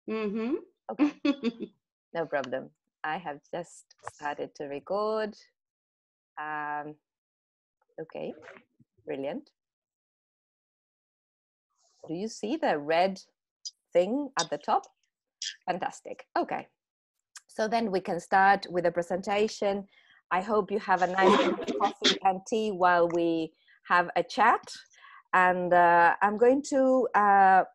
Mm-hmm. Okay, no problem. I have just started to record. Okay, brilliant. Do you see the red thing at the top? Fantastic. Okay, so then we can start with the presentation. I hope you have a nice cup of coffee and tea while we have a chat. And I'm going to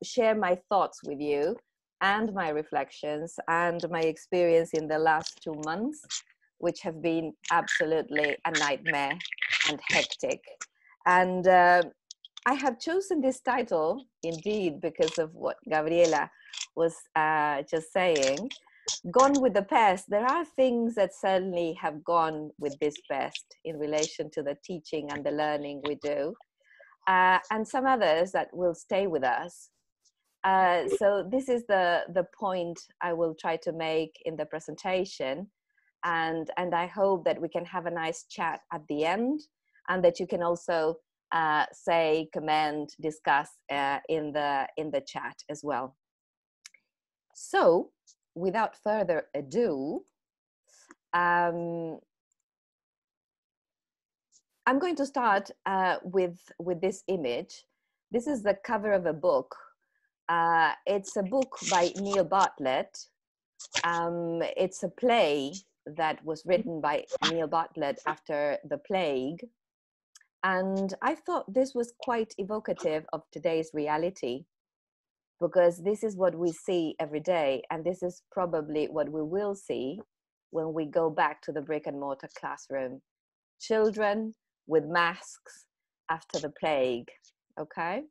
share my thoughts with you and my reflections and my experience in the last 2 months, which have been absolutely a nightmare and hectic. And I have chosen this title indeed because of what Gabriela was just saying. Gone with the past. There are things that certainly have gone with this past in relation to the teaching and the learning we do, and some others that will stay with us. So this is the point I will try to make in the presentation, and I hope that we can have a nice chat at the end, and that you can also say, comment, discuss in the chat as well. So, without further ado, I'm going to start with this image. This is the cover of a book. It's a book by Neil Bartlett. It's a play that was written by Neil Bartlett after the plague. And I thought this was quite evocative of today's reality, because this is what we see every day, and this is probably what we will see when we go back to the brick and mortar classroom. Children with masks after the plague, okay?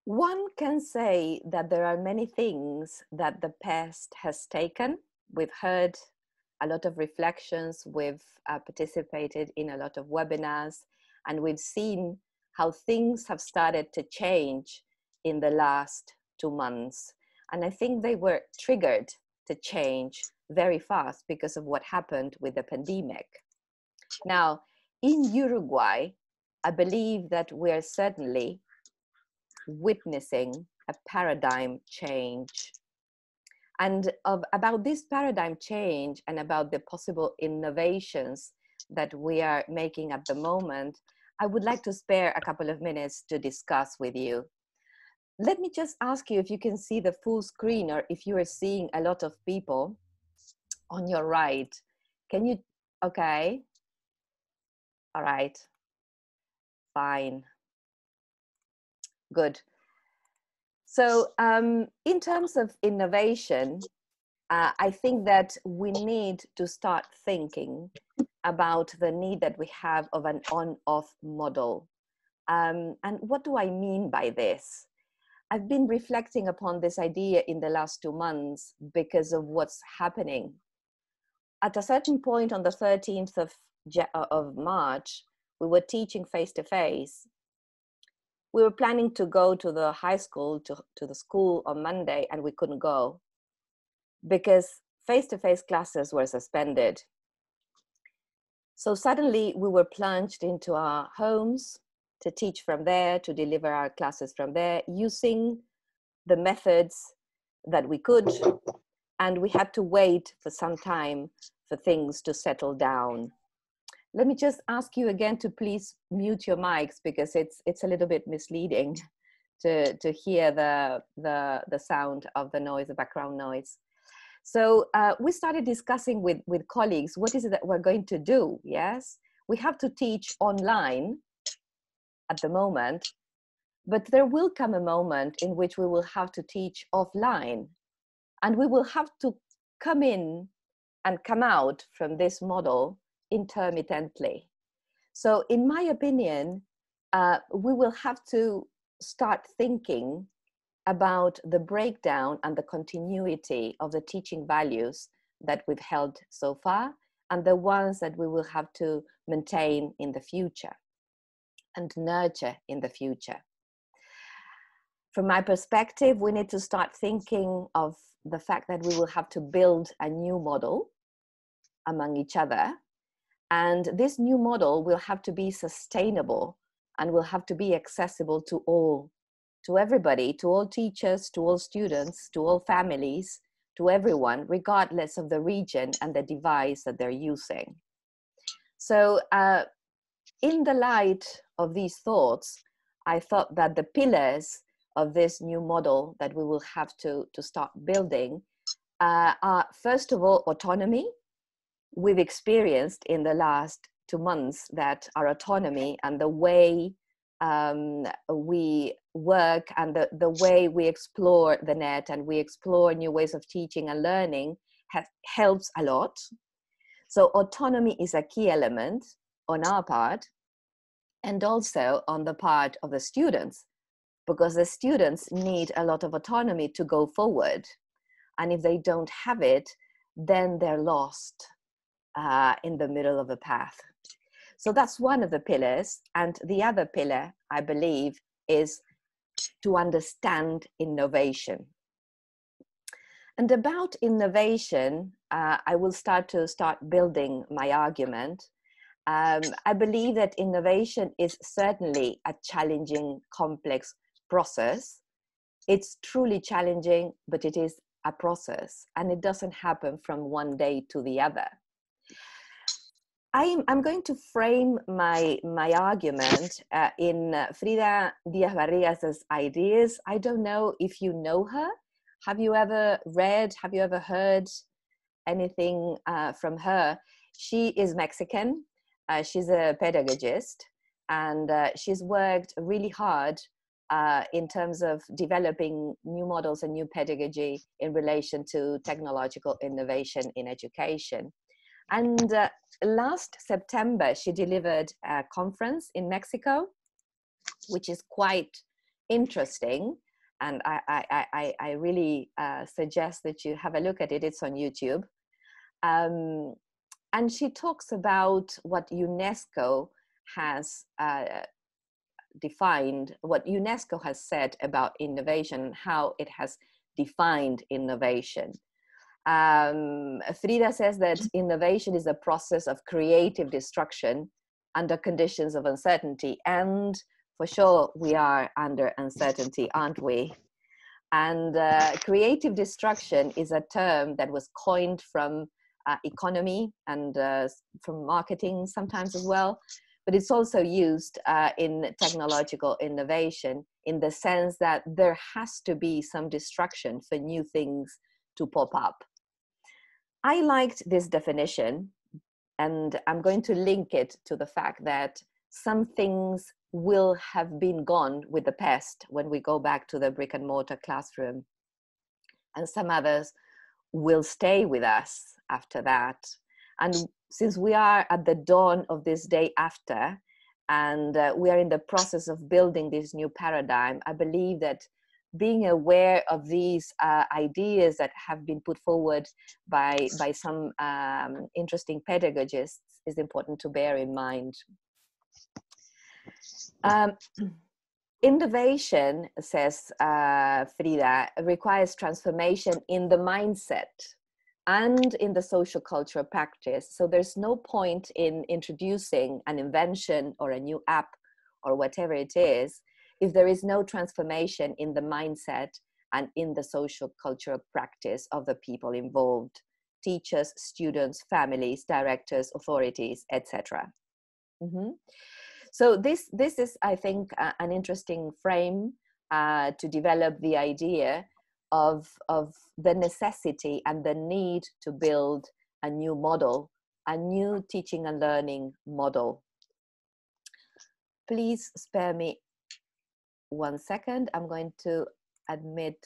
One can say that there are many things that the past has taken. We've heard a lot of reflections, we've participated in a lot of webinars, and we've seen how things have started to change in the last 2 months. And I think they were triggered to change very fast because of what happened with the pandemic. Now, in Uruguay, I believe that we're certainly witnessing a paradigm change. And about this paradigm change and about the possible innovations that we are making at the moment, I would like to spare a couple of minutes to discuss with you. Let me just ask you if you can see the full screen, or if you are seeing a lot of people on your right. Can you, okay. All right, fine, good. So in terms of innovation, I think that we need to start thinking about the need that we have of an on-off model. And what do I mean by this? I've been reflecting upon this idea in the last 2 months because of what's happening. At a certain point on the 13th of March, we were teaching face-to-face. We were planning to go to the high school, to the school on Monday, and we couldn't go because face-to-face classes were suspended. So suddenly we were plunged into our homes to teach from there, to deliver our classes from there, using the methods that we could. And we had to wait for some time for things to settle down. Let me just ask you again to please mute your mics, because it's a little bit misleading to hear the sound of the noise, the background noise. So we started discussing with colleagues, what is it that we're going to do? Yes, we have to teach online at the moment, but there will come a moment in which we will have to teach offline, and we will have to come in and come out from this model intermittently. So in my opinion, we will have to start thinking about the breakdown and the continuity of the teaching values that we've held so far, and the ones that we will have to maintain in the future and nurture in the future. From my perspective, we need to start thinking of the fact that we will have to build a new model among each other. And this new model will have to be sustainable and will have to be accessible to to everybody, to all teachers, to all students, to all families, to everyone, regardless of the region and the device that they're using. So in the light of these thoughts, I thought that the pillars of this new model that we will have to start building are, first of all, autonomy. We've experienced in the last 2 months that our autonomy and the way we work and the way we explore the net and we explore new ways of teaching and learning helps a lot. So autonomy is a key element on our part, and also on the part of the students, because the students need a lot of autonomy to go forward. And if they don't have it, then they're lost in the middle of the path. So that's one of the pillars. And the other pillar, I believe, is to understand innovation. And about innovation, I will start building my argument. I believe that innovation is certainly a challenging, complex process. It's truly challenging, but it is a process, and it doesn't happen from one day to the other. I'm going to frame my argument in Frida Díaz-Barrigas's ideas. I don't know if you know her. Have you ever read, have you ever heard anything from her? She is Mexican. She's a pedagogist, and she's worked really hard in terms of developing new models and new pedagogy in relation to technological innovation in education. And last September, she delivered a conference in Mexico, which is quite interesting. And I really suggest that you have a look at it. It's on YouTube. And she talks about what UNESCO has defined, what UNESCO has said about innovation, how it has defined innovation. Frida says that innovation is a process of creative destruction under conditions of uncertainty. And for sure, we are under uncertainty, aren't we? And creative destruction is a term that was coined from economy and from marketing sometimes as well. But it's also used in technological innovation in the sense that there has to be some destruction for new things to pop up. I liked this definition, and I'm going to link it to the fact that some things will have been gone with the PEST when we go back to the brick and mortar classroom, and some others will stay with us after that. And since we are at the dawn of this day after, and we are in the process of building this new paradigm, I believe that being aware of these ideas that have been put forward by some interesting pedagogists is important to bear in mind. Innovation, says Frida, requires transformation in the mindset and in the social cultural practice. So there's no point in introducing an invention or a new app or whatever it is if there is no transformation in the mindset and in the social cultural practice of the people involved: teachers, students, families, directors, authorities, etc. So this is, I think, an interesting frame to develop the idea of the necessity and the need to build a new model, a new teaching and learning model. Please spare me 1 second. I'm going to admit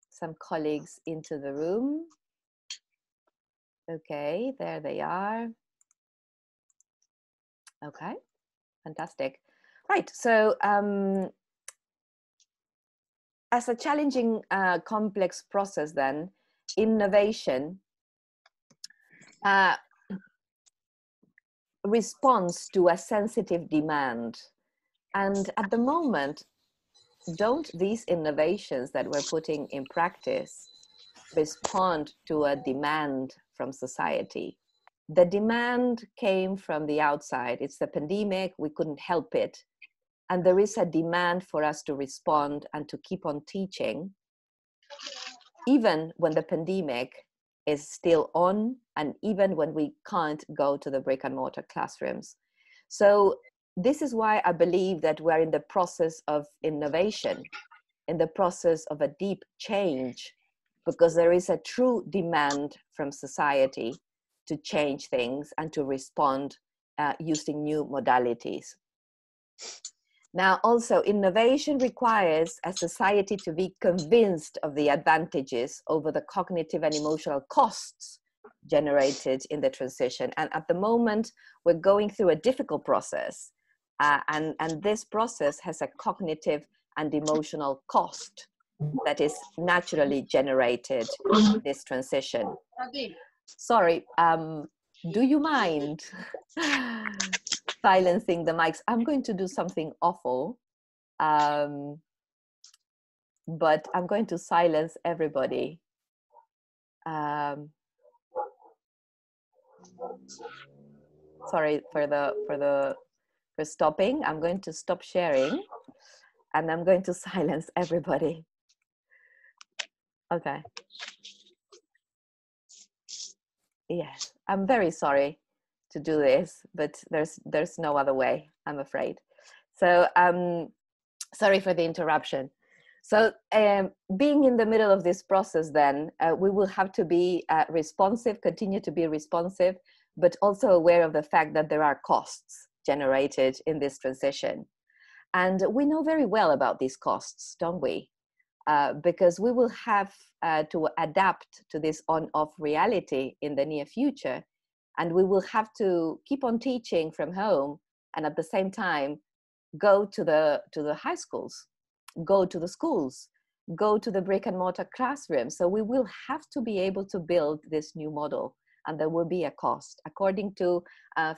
some colleagues into the room. Okay, there they are. Okay, fantastic. Right, so as a challenging, complex process then, innovation responds to a sensitive demand. And at the moment, don't these innovations that we're putting in practice respond to a demand from society? The demand came from the outside. It's the pandemic. We couldn't help it. and there is a demand for us to respond and to keep on teaching, even when the pandemic is still on, and even when we can't go to the brick and mortar classrooms. So this is why I believe that we're in the process of innovation, in the process of a deep change, because there is a true demand from society to change things and to respond using new modalities. Now, also, innovation requires a society to be convinced of the advantages over the cognitive and emotional costs generated in the transition. And at the moment, we're going through a difficult process. And this process has a cognitive and emotional cost that is naturally generated in this transition. Sorry, do you mind silencing the mics? I'm going to do something awful, but I'm going to silence everybody. Sorry for stopping. I'm going to stop sharing, and I'm going to silence everybody. Okay. Yes, I'm very sorry to do this, but there's no other way, I'm afraid. So sorry for the interruption. So being in the middle of this process, then we will have to be responsive, continue to be responsive, but also aware of the fact that there are costs generated in this transition. And we know very well about these costs, don't we? Because we will have to adapt to this on-off reality in the near future. And we will have to keep on teaching from home, and at the same time, go to the high schools, go to the schools, go to the brick and mortar classroom. So we will have to be able to build this new model, and there will be a cost. According to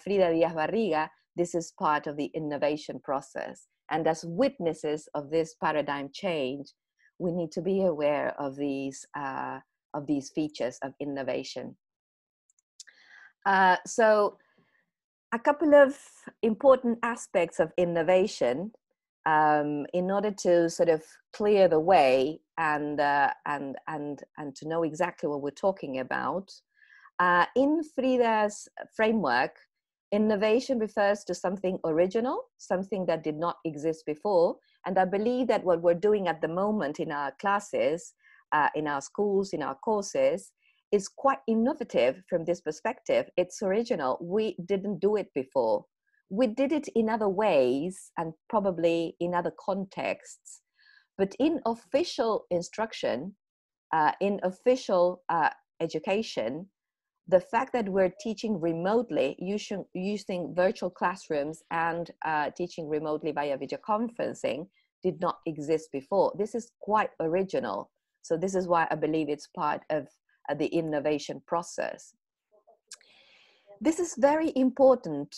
Frida Diaz-Barriga, this is part of the innovation process. And as witnesses of this paradigm change, we need to be aware of these features of innovation. So a couple of important aspects of innovation in order to sort of clear the way and to know exactly what we're talking about. In Frida's framework, innovation refers to something original, something that did not exist before. And I believe that what we're doing at the moment in our classes, in our schools, in our courses, is quite innovative from this perspective. It's original. We didn't do it before. We did it in other ways and probably in other contexts. But in official instruction, in official education, the fact that we're teaching remotely, using virtual classrooms and teaching remotely via video conferencing did not exist before. This is quite original. So this is why I believe it's part of the innovation process. This is very important.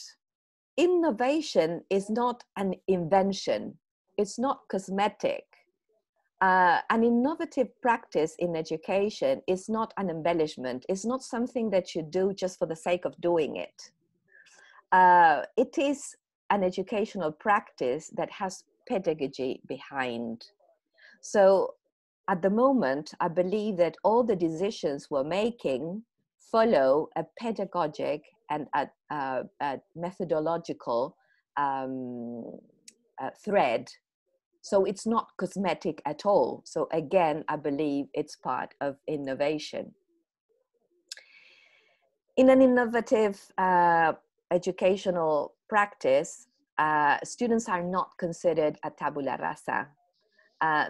Innovation is not an invention. It's not cosmetic. An innovative practice in education is not an embellishment. It's not something that you do just for the sake of doing it. It is an educational practice that has pedagogy behind. So at the moment, I believe that all the decisions we're making follow a pedagogic and a methodological thread. So it's not cosmetic at all. So again, I believe it's part of innovation. In an innovative educational practice, students are not considered a tabula rasa.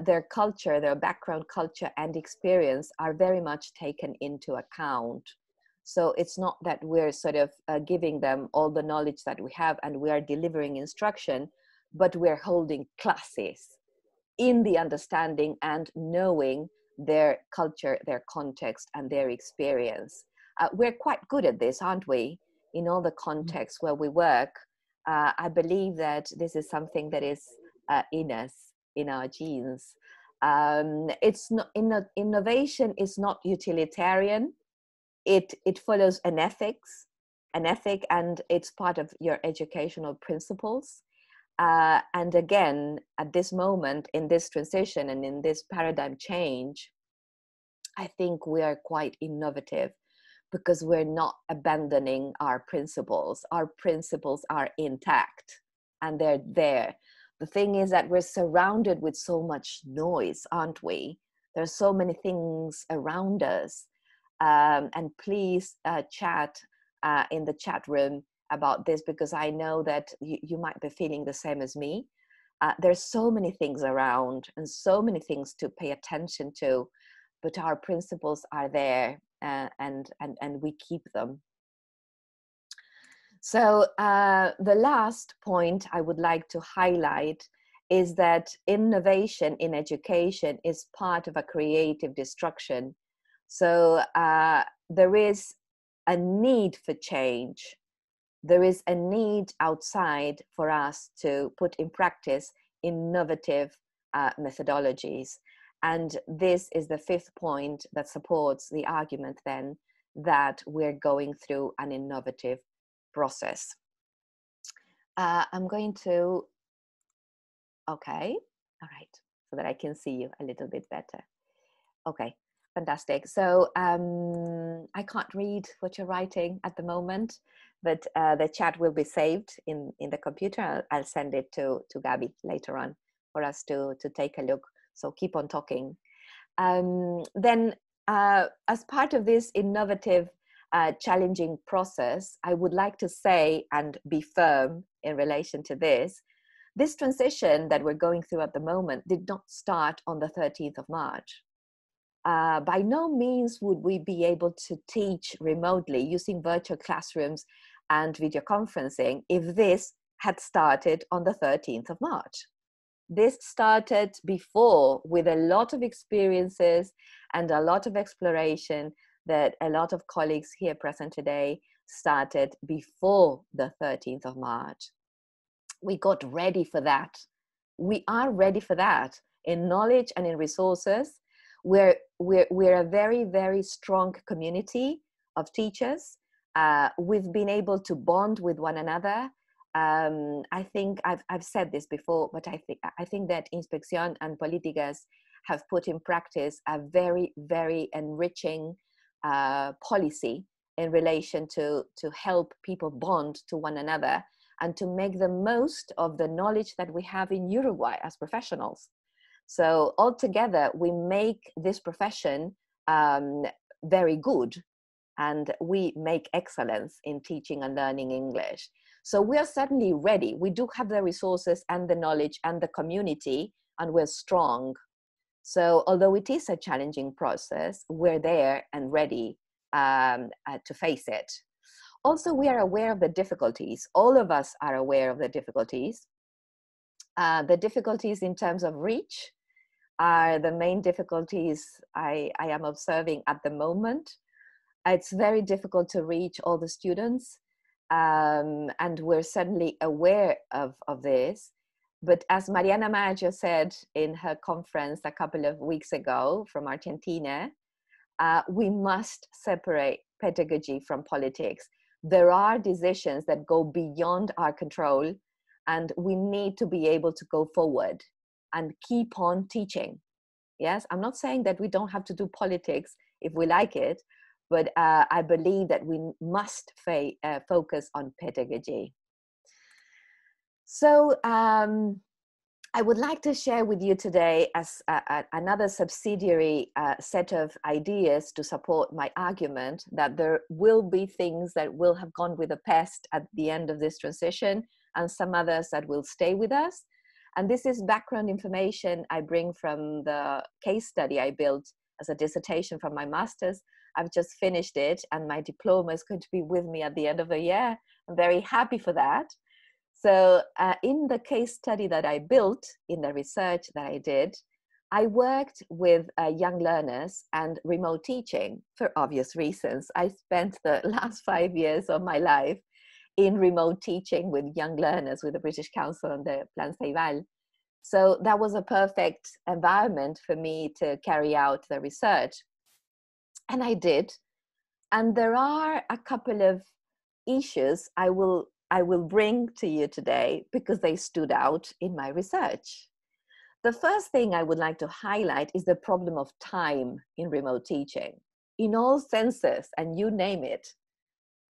Their culture, their background, culture, and experience are very much taken into account. So it's not that we're sort of giving them all the knowledge that we have and we are delivering instruction, but we're holding classes in the understanding and knowing their culture, their context, and their experience. We're quite good at this, aren't we? In all the contexts where we work, I believe that this is something that is in us, in our genes. It's not, innovation is not utilitarian. It follows an ethic, and it's part of your educational principles. And again, at this moment, in this transition and in this paradigm change, I think we are quite innovative because we're not abandoning our principles. Our principles are intact and they're there. The thing is that we're surrounded with so much noise, aren't we? There's so many things around us. And please chat in the chat room about this, because I know that you might be feeling the same as me. There's so many things around and so many things to pay attention to, but our principles are there, and we keep them. So the last point I would like to highlight is that innovation in education is part of a creative destruction. So there is a need for change. There is a need outside for us to put in practice innovative methodologies. And this is the fifth point that supports the argument then that we're going through an innovative process. I'm going to, okay, all right, so that I can see you a little bit better. Okay, fantastic. So I can't read what you're writing at the moment, but the chat will be saved in the computer. I'll send it to Gabby later on for us to take a look. So keep on talking. Then as part of this innovative, challenging process, I would like to say and be firm in relation to this. This transition that we're going through at the moment did not start on the 13th of March. By no means would we be able to teach remotely using virtual classrooms and video conferencing if this had started on the 13th of March. This started before, with a lot of experiences and a lot of exploration that a lot of colleagues here present today started before the 13th of March. We got ready for that. We are ready for that in knowledge and in resources. We're a very, very strong community of teachers. We've been able to bond with one another. I think I've said this before, but I think that Inspección and Políticas have put in practice a very, very enriching policy in relation to help people bond to one another and to make the most of the knowledge that we have in Uruguay as professionals. So altogether, we make this profession very good, and we make excellence in teaching and learning English. So we are certainly ready. We do have the resources and the knowledge and the community, and we're strong. So although it is a challenging process, we're there and ready to face it. Also, we are aware of the difficulties. All of us are aware of the difficulties. The difficulties in terms of reach are the main difficulties I am observing at the moment. It's very difficult to reach all the students, and we're certainly aware of this. But as Mariana Maggio said in her conference a couple of weeks ago from Argentina, we must separate pedagogy from politics. There are decisions that go beyond our control, and we need to be able to go forward and keep on teaching. Yes, I'm not saying that we don't have to do politics if we like it, but I believe that we must focus on pedagogy. So I would like to share with you today as another subsidiary set of ideas to support my argument that there will be things that will have gone with the PEST at the end of this transition, and some others that will stay with us. And this is background information I bring from the case study I built as a dissertation from my master's. I've just finished it, and my diploma is going to be with me at the end of the year. I'm very happy for that. So in the case study that I built, in the research that I did, I worked with young learners and remote teaching for obvious reasons. I spent the last 5 years of my life in remote teaching with young learners with the British Council and the Plan Ceibal. So that was a perfect environment for me to carry out the research. And I did. And there are a couple of issues I will I will bring to you today because they stood out in my research. The first thing I would like to highlight is the problem of time in remote teaching. In all senses, and you name it,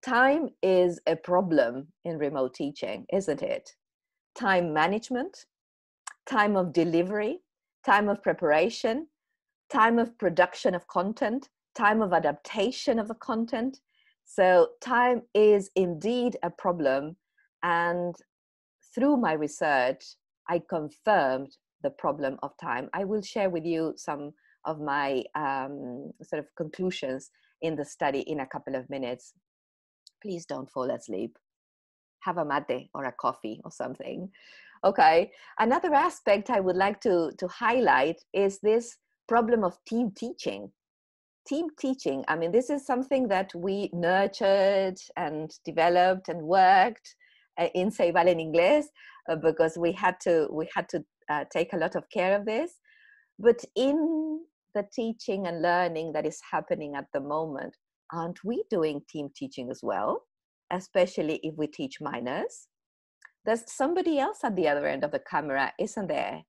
time is a problem in remote teaching, isn't it? Time management, time of delivery, time of preparation, time of production of content, time of adaptation of the content. So time is indeed a problem. And through my research, I confirmed the problem of time. I will share with you some of my sort of conclusions in the study in a couple of minutes. Please don't fall asleep. Have a mate or a coffee or something. Okay. Another aspect I would like to highlight is this problem of team teaching. Team teaching, I mean, this is something that we nurtured and developed and worked in Se Vale en Inglés because we had to take a lot of care of this. But in the teaching and learning that is happening at the moment, aren't we doing team teaching as well? Especially if we teach minors. There's somebody else at the other end of the camera, isn't there?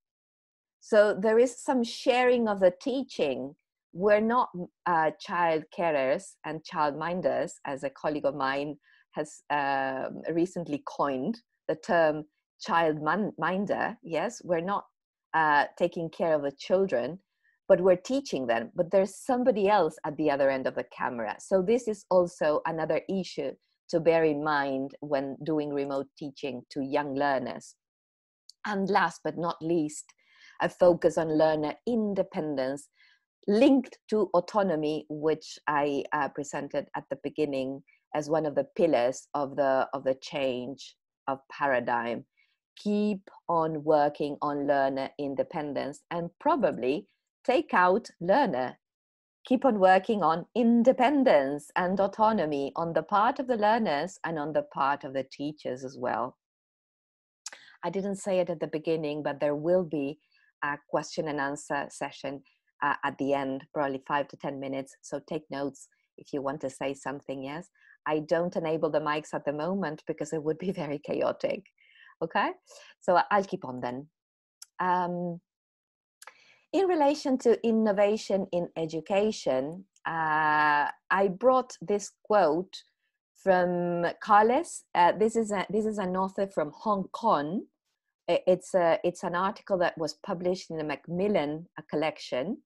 So there is some sharing of the teaching. We're not child carers and child minders, as a colleague of mine has recently coined the term child minder. Yes, we're not taking care of the children, but we're teaching them. But there's somebody else at the other end of the camera. So this is also another issue to bear in mind when doing remote teaching to young learners. And last but not least, a focus on learner independence linked to autonomy, which I presented at the beginning as one of the pillars of the change of paradigm. Keep on working on learner independence and probably take out learner. Keep on working on independence and autonomy on the part of the learners and on the part of the teachers as well. I didn't say it at the beginning, but there will be a question and answer session at the end, probably 5 to 10 minutes. So take notes if you want to say something, yes? I don't enable the mics at the moment because it would be very chaotic, okay? So I'll keep on then. In relation to innovation in education, I brought this quote from Carles. This is an author from Hong Kong. It's an article that was published in the Macmillan collection,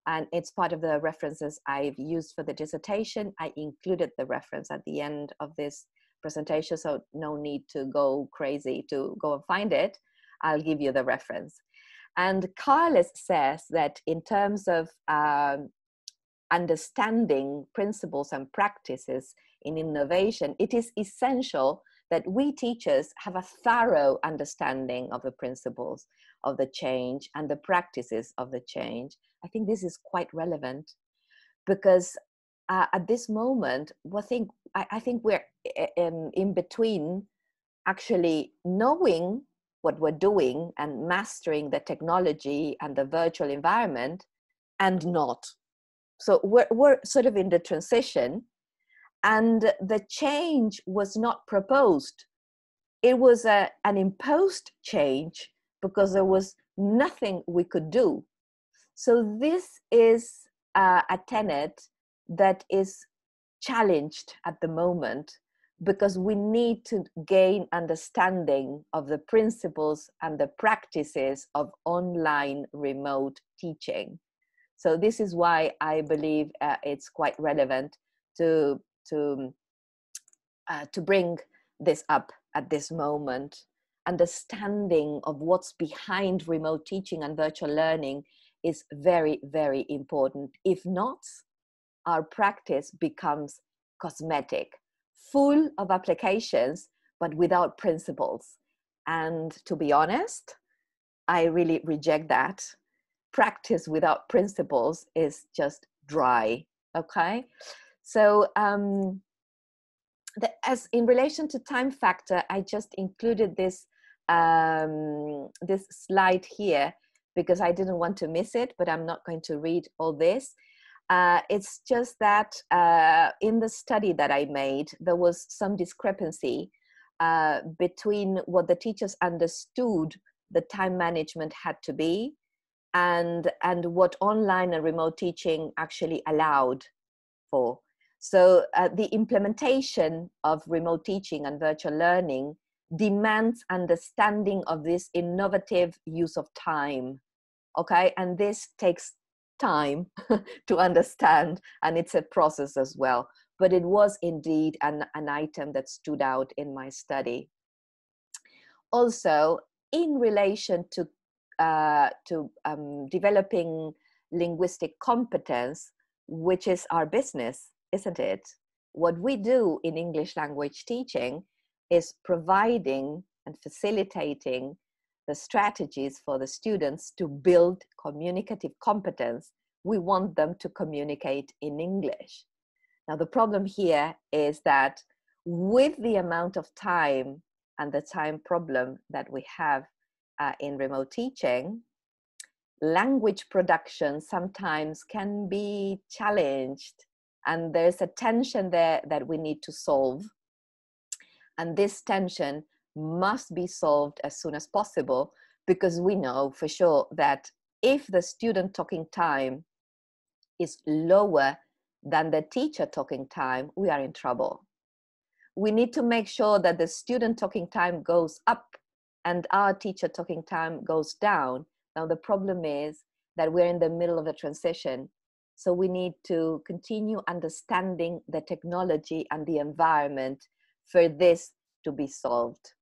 and it's part of the references I've used for the dissertation. I included the reference at the end of this presentation, so no need to go crazy to go and find it. I'll give you the reference. And Carles says that in terms of understanding principles and practices in innovation, it is essential that we teachers have a thorough understanding of the principles of the change and the practices of the change. I think this is quite relevant because at this moment, I think we're in between actually knowing what we're doing and mastering the technology and the virtual environment and not. So we're sort of in the transition, and the change was not proposed. It was an imposed change because there was nothing we could do. So this is a tenet that is challenged at the moment because we need to gain understanding of the principles and the practices of online remote teaching. So this is why I believe it's quite relevant to bring this up at this moment. Understanding of what's behind remote teaching and virtual learning is very, very important. If not, our practice becomes cosmetic, full of applications, but without principles. And to be honest, I really reject that. Practice without principles is just dry, okay? So as in relation to time factor, I just included this, this slide here because I didn't want to miss it, but I'm not going to read all this. It's just that in the study that I made, there was some discrepancy between what the teachers understood the time management had to be and what online and remote teaching actually allowed for. So the implementation of remote teaching and virtual learning demands understanding of this innovative use of time, okay? And this takes time to understand, and it's a process as well. But it was indeed an item that stood out in my study. Also, in relation to developing linguistic competence, which is our business, isn't it? What we do in English language teaching is providing and facilitating the strategies for the students to build communicative competence. We want them to communicate in English. Now, the problem here is that with the amount of time and the time problem that we have in remote teaching, language production sometimes can be challenged, and there's a tension there that we need to solve. And this tension must be solved as soon as possible, because we know for sure that if the student talking time is lower than the teacher talking time, we are in trouble. We need to make sure that the student talking time goes up and our teacher talking time goes down. Now, the problem is that we're in the middle of a transition. So we need to continue understanding the technology and the environment for this to be solved.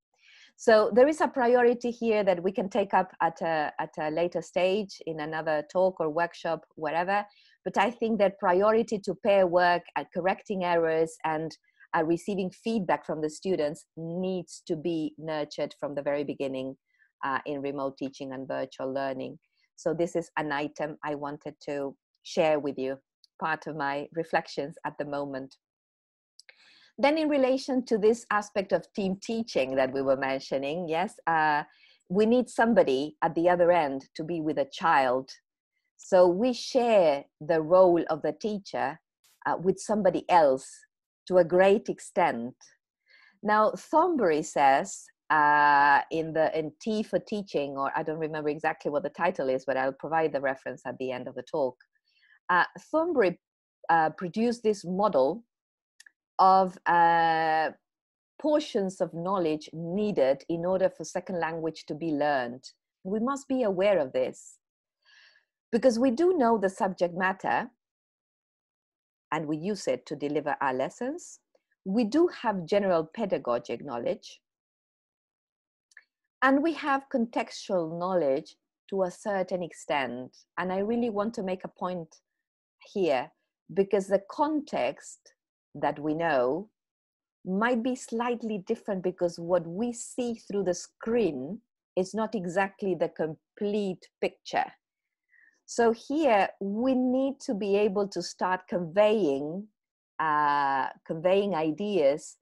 So there is a priority here that we can take up at a later stage in another talk or workshop, whatever. But I think that priority to pair work at correcting errors and receiving feedback from the students needs to be nurtured from the very beginning in remote teaching and virtual learning. So this is an item I wanted to share with you, part of my reflections at the moment. Then in relation to this aspect of team teaching that we were mentioning, yes, we need somebody at the other end to be with a child. So we share the role of the teacher with somebody else to a great extent. Now, Thornbury says in T for Teaching, or I don't remember exactly what the title is, but I'll provide the reference at the end of the talk. Thornbury produced this model of portions of knowledge needed in order for second language to be learned. We must be aware of this, because we do know the subject matter and we use it to deliver our lessons. We do have general pedagogic knowledge, and we have contextual knowledge to a certain extent. And I really want to make a point here, because the context that we know might be slightly different, because what we see through the screen is not exactly the complete picture. So here we need to be able to start conveying ideas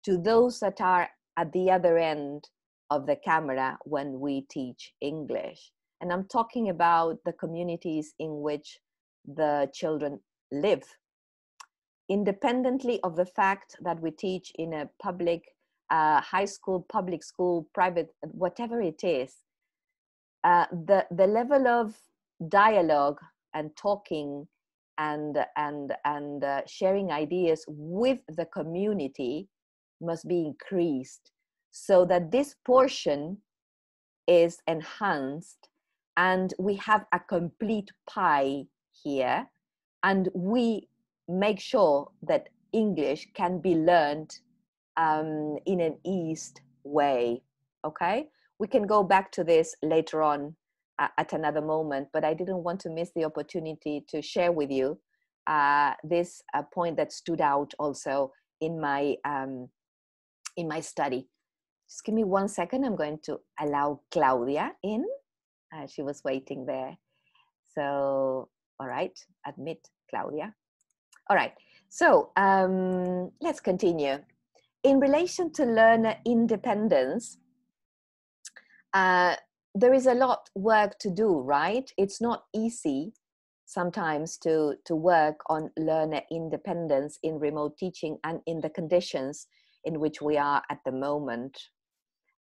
to those that are at the other end of the camera when we teach English. And I'm talking about the communities in which the children live, independently of the fact that we teach in a public high school, public school, private, whatever it is. The level of dialogue and talking and sharing ideas with the community must be increased, so that this portion is enhanced and we have a complete pie here, and we make sure that English can be learned in an eased way. Okay, we can go back to this later on at another moment, but I didn't want to miss the opportunity to share with you this point that stood out also in my study. Just give me 1 second. I'm going to allow Claudia in. She was waiting there. So, all right, admit Claudia. All right, so let's continue. In relation to learner independence, there is a lot work to do, right? It's not easy sometimes to work on learner independence in remote teaching and in the conditions in which we are at the moment.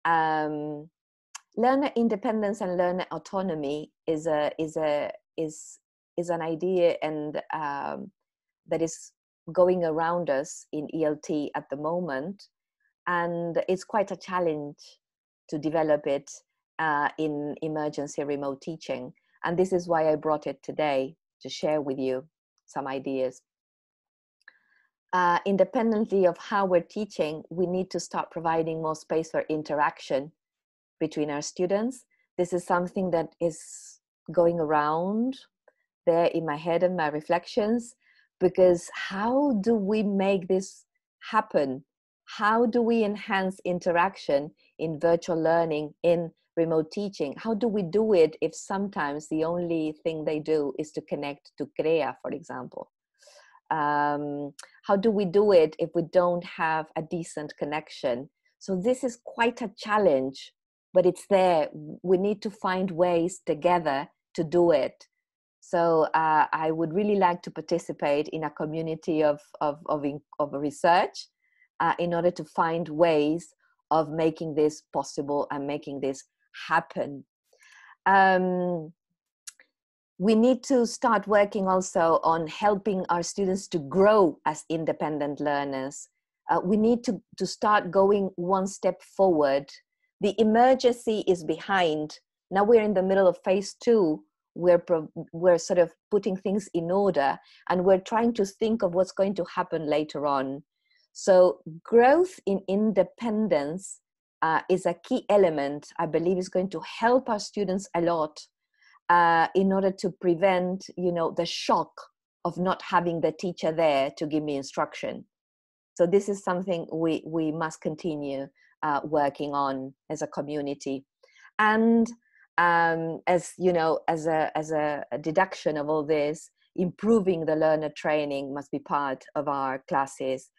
Learner independence and learner autonomy is an idea and that is going around us in ELT at the moment, and it's quite a challenge to develop it in emergency remote teaching. And this is why I brought it today, to share with you some ideas. Independently of how we're teaching, we need to start providing more space for interaction between our students. This is something that is going around there in my head and my reflections, because how do we make this happen? How do we enhance interaction in virtual learning, in remote teaching? How do we do it if sometimes the only thing they do is to connect to CREA, for example? How do we do it if we don't have a decent connection? So this is quite a challenge, but it's there. We need to find ways together to do it. So I would really like to participate in a community of research in order to find ways of making this possible and making this happen. We need to start working also on helping our students to grow as independent learners. We need to start going one step forward. The emergency is behind. Now we're in the middle of phase 2. We're sort of putting things in order, and we're trying to think of what's going to happen later on. So growth in independence is a key element, I believe, is going to help our students a lot in order to prevent, the shock of not having the teacher there to give me instruction. So this is something we must continue working on as a community. And as you know, as a deduction of all this, improving the learner training must be part of our classes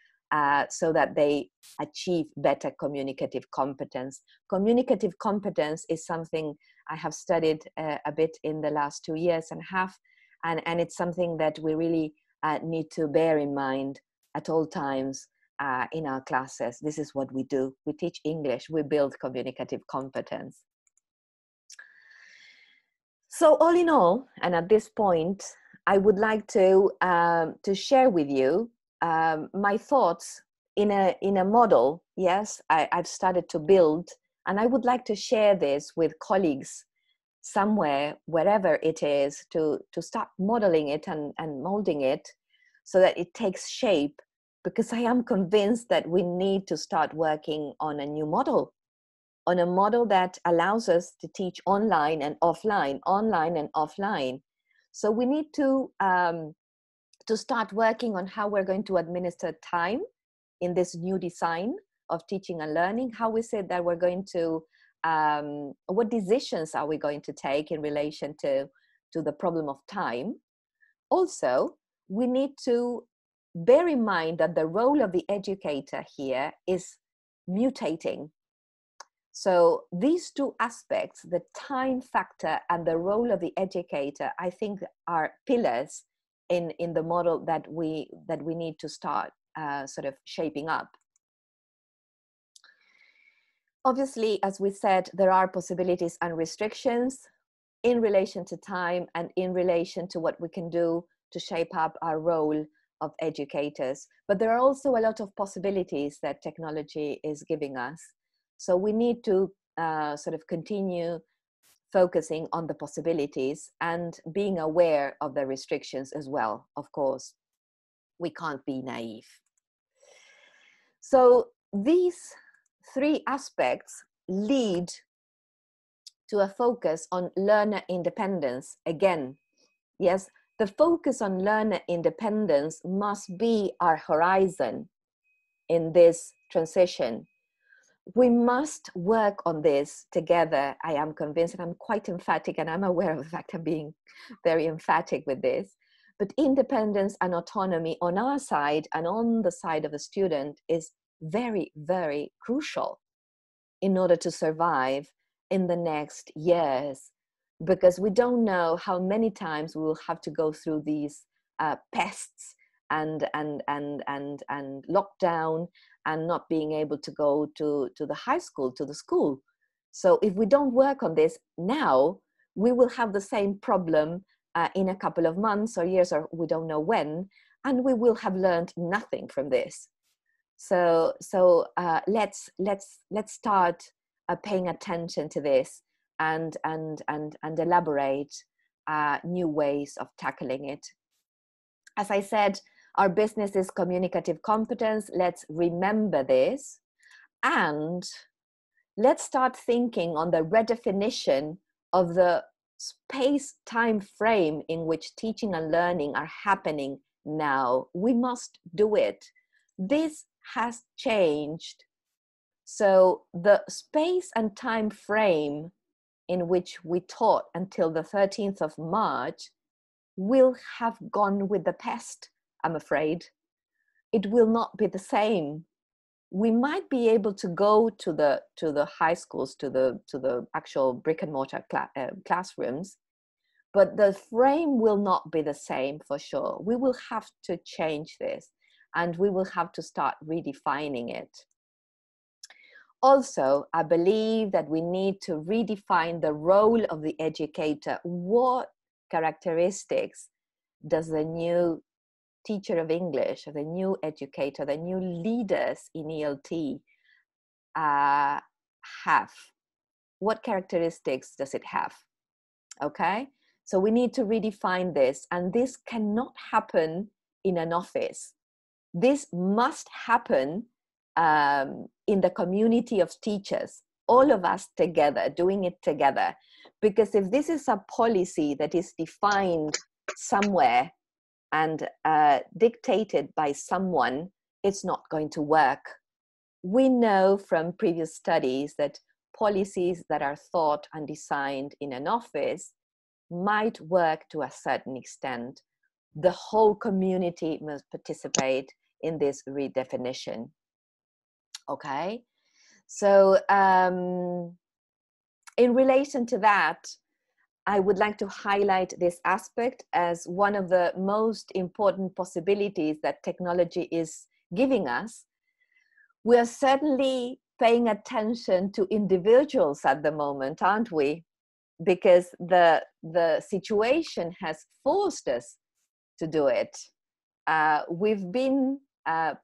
so that they achieve better communicative competence. Communicative competence is something I have studied a bit in the last 2.5 years, and it's something that we really need to bear in mind at all times in our classes. This is what we do. We teach English, we build communicative competence. So all in all, and at this point, I would like to share with you my thoughts in a model. Yes, I've started to build, and I would like to share this with colleagues somewhere, wherever it is, to start modeling it and molding it so that it takes shape, because I am convinced that we need to start working on a new model, on a model that allows us to teach online and offline, online and offline. So we need to start working on how we're going to administer time in this new design of teaching and learning, how we said that we're going to, what decisions are we going to take in relation to the problem of time. Also, we need to bear in mind that the role of the educator here is mutating. So these two aspects, the time factor and the role of the educator, I think are pillars in the model that we need to start sort of shaping up. Obviously, as we said, there are possibilities and restrictions in relation to time and in relation to what we can do to shape up our role of educators. But there are also a lot of possibilities that technology is giving us. So we need to sort of continue focusing on the possibilities and being aware of the restrictions as well, of course. We can't be naive. So these three aspects lead to a focus on learner independence. Again, yes, the focus on learner independence must be our horizon in this transition. We must work on this together. I am convinced, and I'm quite emphatic, and I'm aware of the fact I'm being very emphatic with this. But independence and autonomy on our side and on the side of the student is very, very crucial in order to survive in the next years, because we don't know how many times we will have to go through these PESTs and lockdown, and not being able to go to the high school, to the school. So if we don't work on this now, we will have the same problem in a couple of months or years, or we don't know when, and we will have learned nothing from this. So let's start paying attention to this and elaborate new ways of tackling it. As I said, our business is communicative competence. Let's remember this, and let's start thinking on the redefinition of the space-time frame in which teaching and learning are happening now. We must do it. This has changed. So the space and time frame in which we taught until the 13th of March will have gone with the PEST, I'm afraid. It will not be the same. We might be able to go to the high schools, to the actual brick and mortar classrooms, but the frame will not be the same for sure. We will have to change this, and we will have to start redefining it. Also, I believe that we need to redefine the role of the educator. What characteristics does the new teacher of English, or the new educator, the new leaders in ELT have? What characteristics does it have? Okay, so we need to redefine this, and this cannot happen in an office. This must happen in the community of teachers, all of us together, doing it together. Because if this is a policy that is defined somewhere and dictated by someone, it's not going to work. We know from previous studies that policies that are thought and designed in an office might work to a certain extent. The whole community must participate in this redefinition. Okay, so in relation to that, I would like to highlight this aspect as one of the most important possibilities that technology is giving us. We are certainly paying attention to individuals at the moment, aren't we? Because the situation has forced us to do it. We've been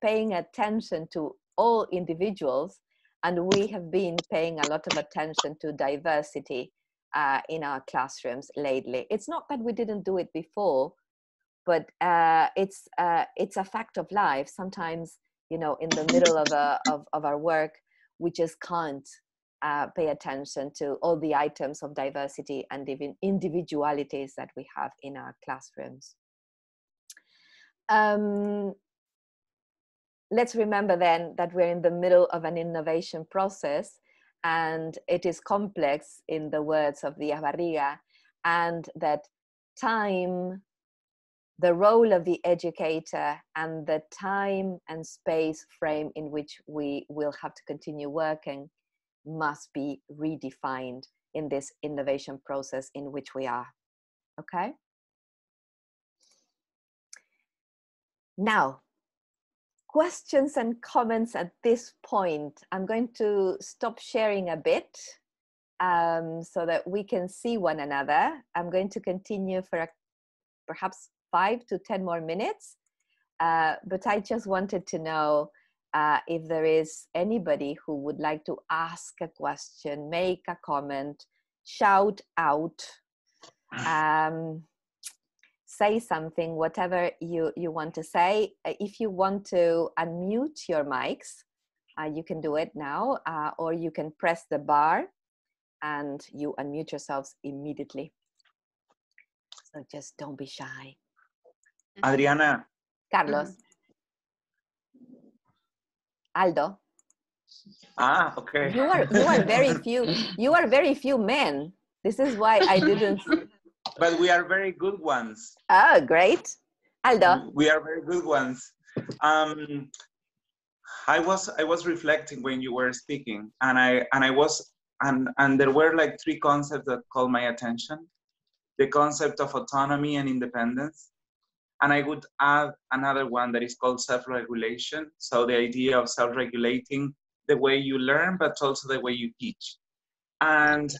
paying attention to all individuals, and we have been paying a lot of attention to diversity in our classrooms lately. It's not that we didn't do it before, but it's a fact of life. Sometimes, you know, in the middle of our work, we just can't pay attention to all the items of diversity and even individualities that we have in our classrooms. Let's remember then that we're in the middle of an innovation process, and it is complex, in the words of Díaz Barriga, and that time, the role of the educator, and the time and space frame in which we will have to continue working must be redefined in this innovation process in which we are. Okay? Now, questions and comments at this point. I'm going to stop sharing a bit so that we can see one another. I'm going to continue for perhaps 5 to 10 more minutes, but I just wanted to know if there is anybody who would like to ask a question, make a comment, shout out, say something, whatever you want to say. If you want to unmute your mics, you can do it now, or you can press the bar and you unmute yourselves immediately. So just don't be shy. Adriana. Carlos. Aldo. Ah, okay. You are very few men. This is why I didn't. But we are very good ones. Oh, great. Aldo. We are very good ones. I was reflecting when you were speaking, and there were like 3 concepts that called my attention. The concept of autonomy and independence, And I would add another one that is called self-regulation. So the idea of self-regulating the way you learn, but also the way you teach. And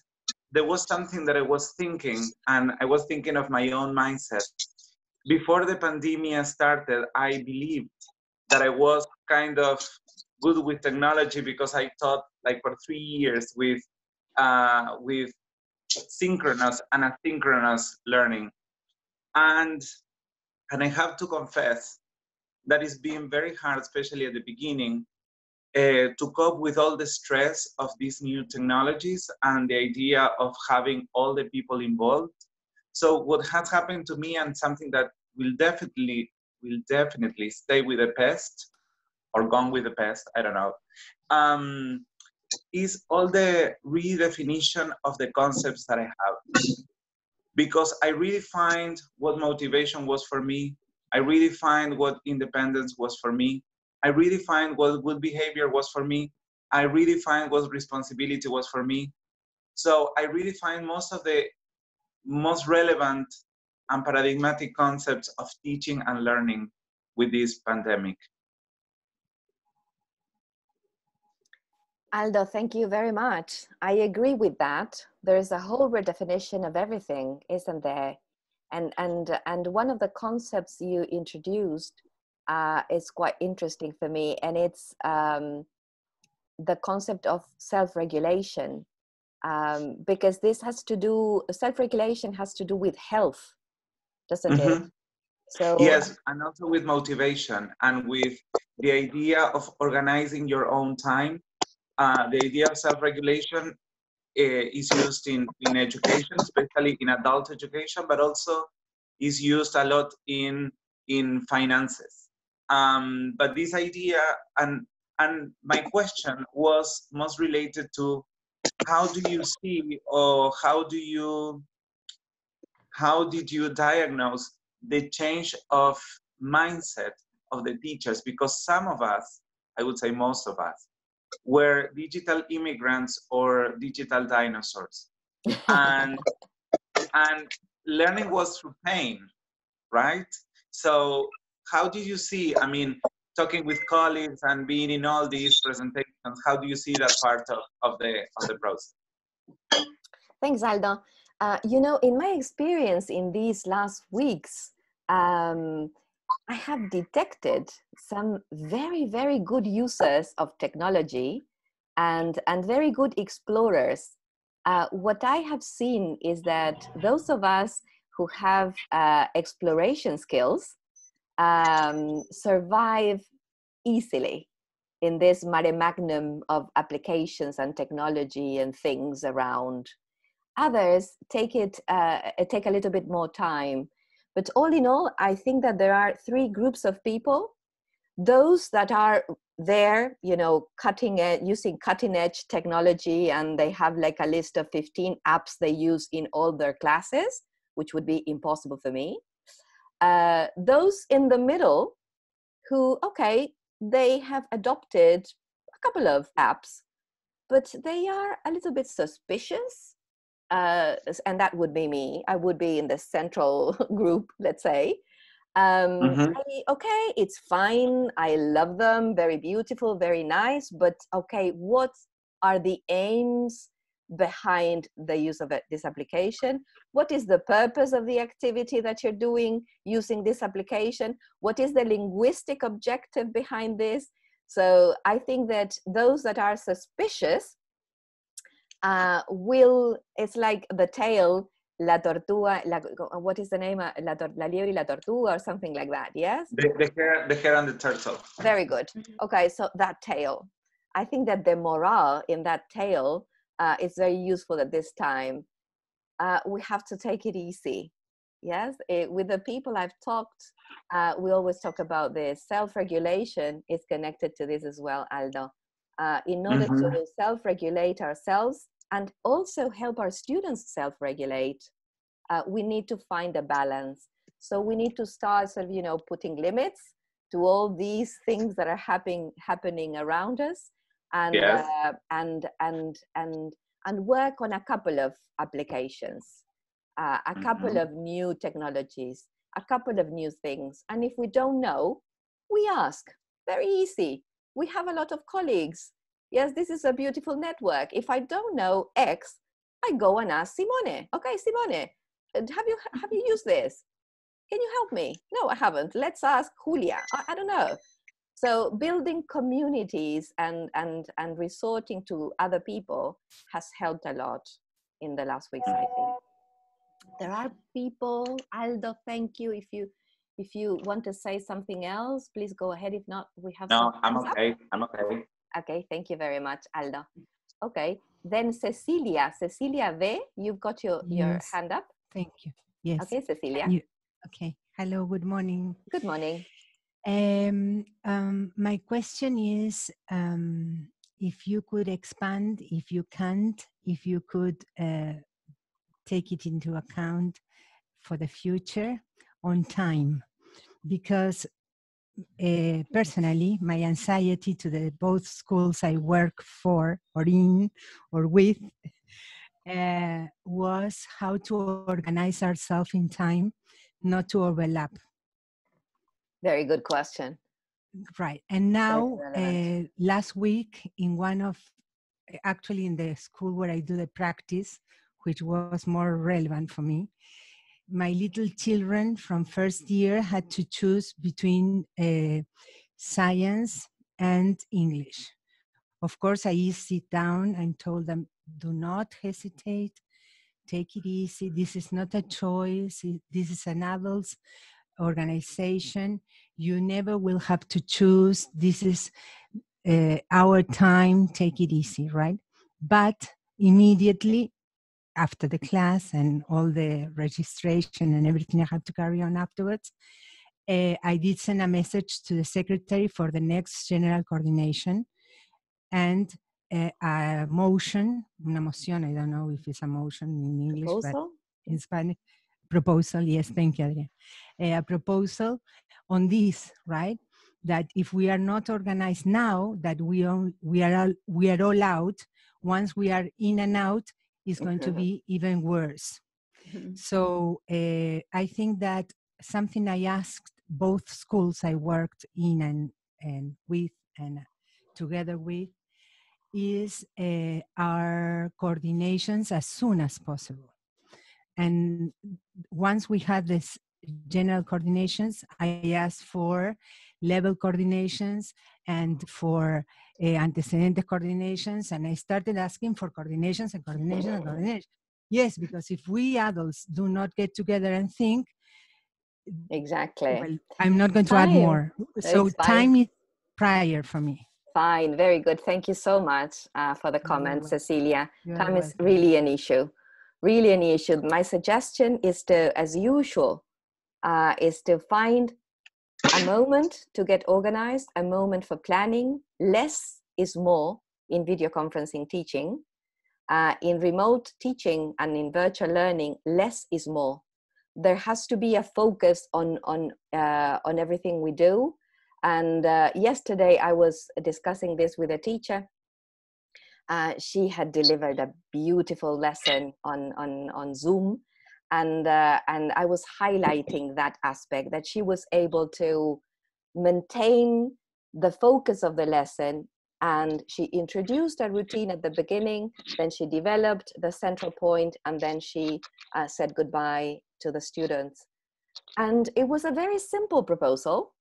there was something that I was thinking, and I was thinking of my own mindset. Before the pandemic started, I believed that I was kind of good with technology because I taught like for 3 years with synchronous and asynchronous learning. And I have to confess that it's been very hard, especially at the beginning, to cope with all the stress of these new technologies and the idea of having all the people involved. So what has happened to me, and something that will definitely stay with the past or gone with the past, I don't know, is all the redefinition of the concepts that I have. Because I redefined what motivation was for me. I redefined what independence was for me. I redefined what good behavior was for me. I redefined what responsibility was for me. So I redefined most of the most relevant and paradigmatic concepts of teaching and learning with this pandemic. Aldo, thank you very much. I agree with that. There's a whole redefinition of everything, isn't there? And one of the concepts you introduced is quite interesting for me, and it's the concept of self-regulation, because this has to do, self-regulation has to do with health, doesn't it? So yes, and also with motivation and with the idea of organizing your own time. The idea of self-regulation is used in education, especially in adult education, but also is used a lot in finances. But this idea, and my question was most related to how do you see, or how did you diagnose the change of mindset of the teachers? Because some of us, I would say most of us, were digital immigrants or digital dinosaurs. And learning was through pain, right? So how do you see, I mean, talking with colleagues and being in all these presentations, how do you see that part of the process? thanks, Aldo. You know, in my experience in these last weeks, I have detected some very, very good users of technology and very good explorers. What I have seen is that those of us who have exploration skills survive easily in this mare magnum of applications and technology and things around. Others take a little bit more time. But all in all, I think that there are three groups of people. Those that are there, you know, using cutting edge technology, and they have like a list of 15 apps they use in all their classes, which would be impossible for me. Those in the middle who, okay, they have adopted a couple of apps, but they are a little bit suspicious. And that would be me. I would be in the central group, let's say. Okay, it's fine. I love them. Very beautiful, very nice. But okay, what are the aims behind the use of this application? What is the purpose of the activity that you're doing using this application? What is the linguistic objective behind this? So I think that those that are suspicious it's like the tale, la tortuga, what is the name? La liebre y la tortuga, or something like that, yes? The hare and the turtle. Very good. Okay, so that tale. I think that the morale in that tale is very useful at this time. We have to take it easy, yes? With the people I've talked, we always talk about this. Self-regulation is connected to this as well, Aldo. In order to self-regulate ourselves and also help our students self-regulate, we need to find a balance. So we need to start sort of, you know, putting limits to all these things that are happening around us, and yes. And work on a couple of applications, a couple of new technologies. a couple of new things. And if we don't know, we ask. Very easy. We have a lot of colleagues. Yes, this is a beautiful network. If I don't know X, I go and ask Simone. Okay, Simone, have you used this? Can you help me? No, I haven't. Let's ask Julia. I don't know. So building communities and resorting to other people has helped a lot in the last weeks, I think. There are people, Aldo, thank you. If you want to say something else, please go ahead. If not, we have No, some I'm hands okay. up. I'm okay. Okay, thank you very much, Aldo. Okay, then Cecilia V, you've got your Yes, hand up. thank you. Yes. Okay, Cecilia. Okay. Hello, good morning. Good morning. My question is, if you could expand, if you can't, if you could take it into account for the future on time, because personally, my anxiety to the both schools I work for or in or with was how to organize ourselves in time, not to overlap. Very good question. Right. And now, last week, in one of, actually in the school where I do the practice, which was more relevant for me, my little children from first year had to choose between science and English. Of course, I sit down and told them, do not hesitate, take it easy. This is not a choice. This is an adult's organization. You never will have to choose. This is our time. Take it easy, right? But immediately after the class and all the registration and everything I had to carry on afterwards, I did send a message to the secretary for the next general coordination and a motion, una moción, I don't know if it's a motion in English, Proposal? But in Spanish, proposal, yes, thank you, Adriana. A proposal on this, right? That if we are not organized now, that we are all out, once we are in and out, it's going to be even worse. So I think that something I asked both schools I worked in and with and together with is our coordinations as soon as possible. And once we had this general coordinations, I asked for level coordinations and for antecedentes coordinations, and I started asking for coordinations and coordinations and coordinations. Yes, because if we adults do not get together and think, exactly. Well, I'm not going to add more. So time is prior for me. Fine, very good. Thank you so much for the comment, Cecilia. Time is really an issue, really an issue. My suggestion is to, as usual, is to find a moment to get organized, a moment for planning. Less is more in video conferencing teaching. In remote teaching and in virtual learning, less is more. There has to be a focus on everything we do. And yesterday I was discussing this with a teacher. She had delivered a beautiful lesson on Zoom. And I was highlighting that aspect, that she was able to maintain the focus of the lesson. And she introduced a routine at the beginning, then she developed the central point, and then she said goodbye to the students. And it was a very simple proposal,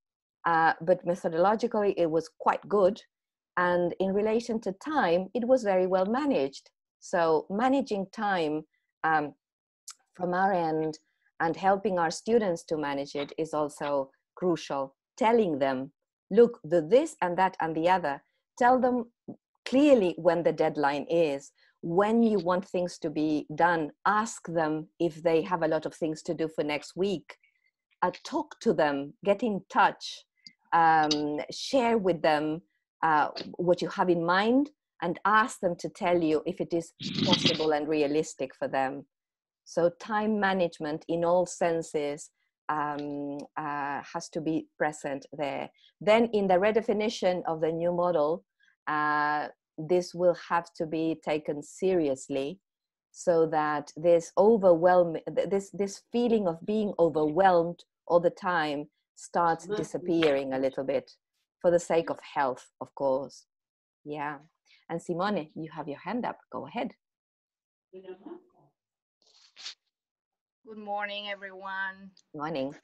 but methodologically it was quite good. And in relation to time, it was very well managed. So managing time from our end and helping our students to manage it is also crucial. Telling them, look, the this and that and the other. Tell them clearly when the deadline is, when you want things to be done. Ask them if they have a lot of things to do for next week. Talk to them, get in touch, share with them what you have in mind, and ask them to tell you if it is possible and realistic for them. So time management in all senses has to be present there. Then in the redefinition of the new model, this will have to be taken seriously, so that this feeling of being overwhelmed all the time starts disappearing a little bit, for the sake of health, of course. Yeah. And Simone, you have your hand up. Go ahead. Good morning, everyone. Morning.